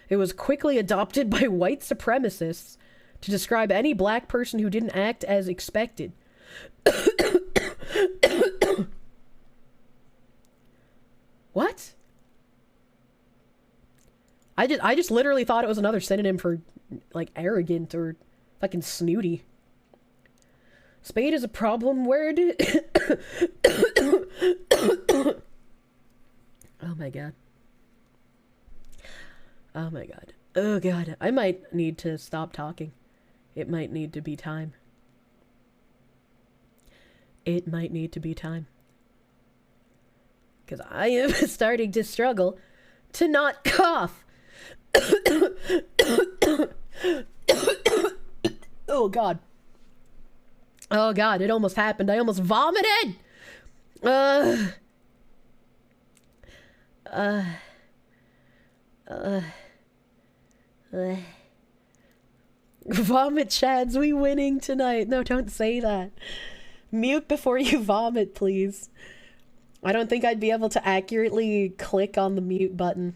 it was quickly adopted by white supremacists to describe any black person who didn't act as expected. What? I just literally thought it was another synonym for, like, arrogant or fucking snooty. Spade is a problem word. Oh my god. Oh my god. Oh god. I might need to stop talking. It might need to be time. It might need to be time. Because I am starting to struggle to not cough. Oh god. Oh god, it almost happened. I almost vomited! Vomit Chads, we winning tonight. No, don't say that. Mute before you vomit, please. I don't think I'd be able to accurately click on the mute button.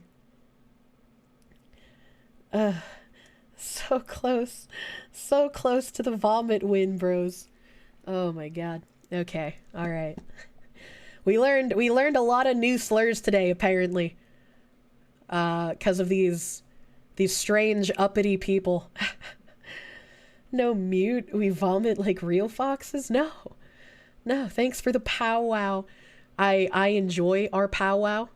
So close. So close to the vomit win, bros. Oh my god. Okay. Alright. We learned a lot of new slurs today, apparently. 'Cause of these strange uppity people. No mute. We vomit like real foxes? No. No, thanks for the powwow. I enjoy our powwow.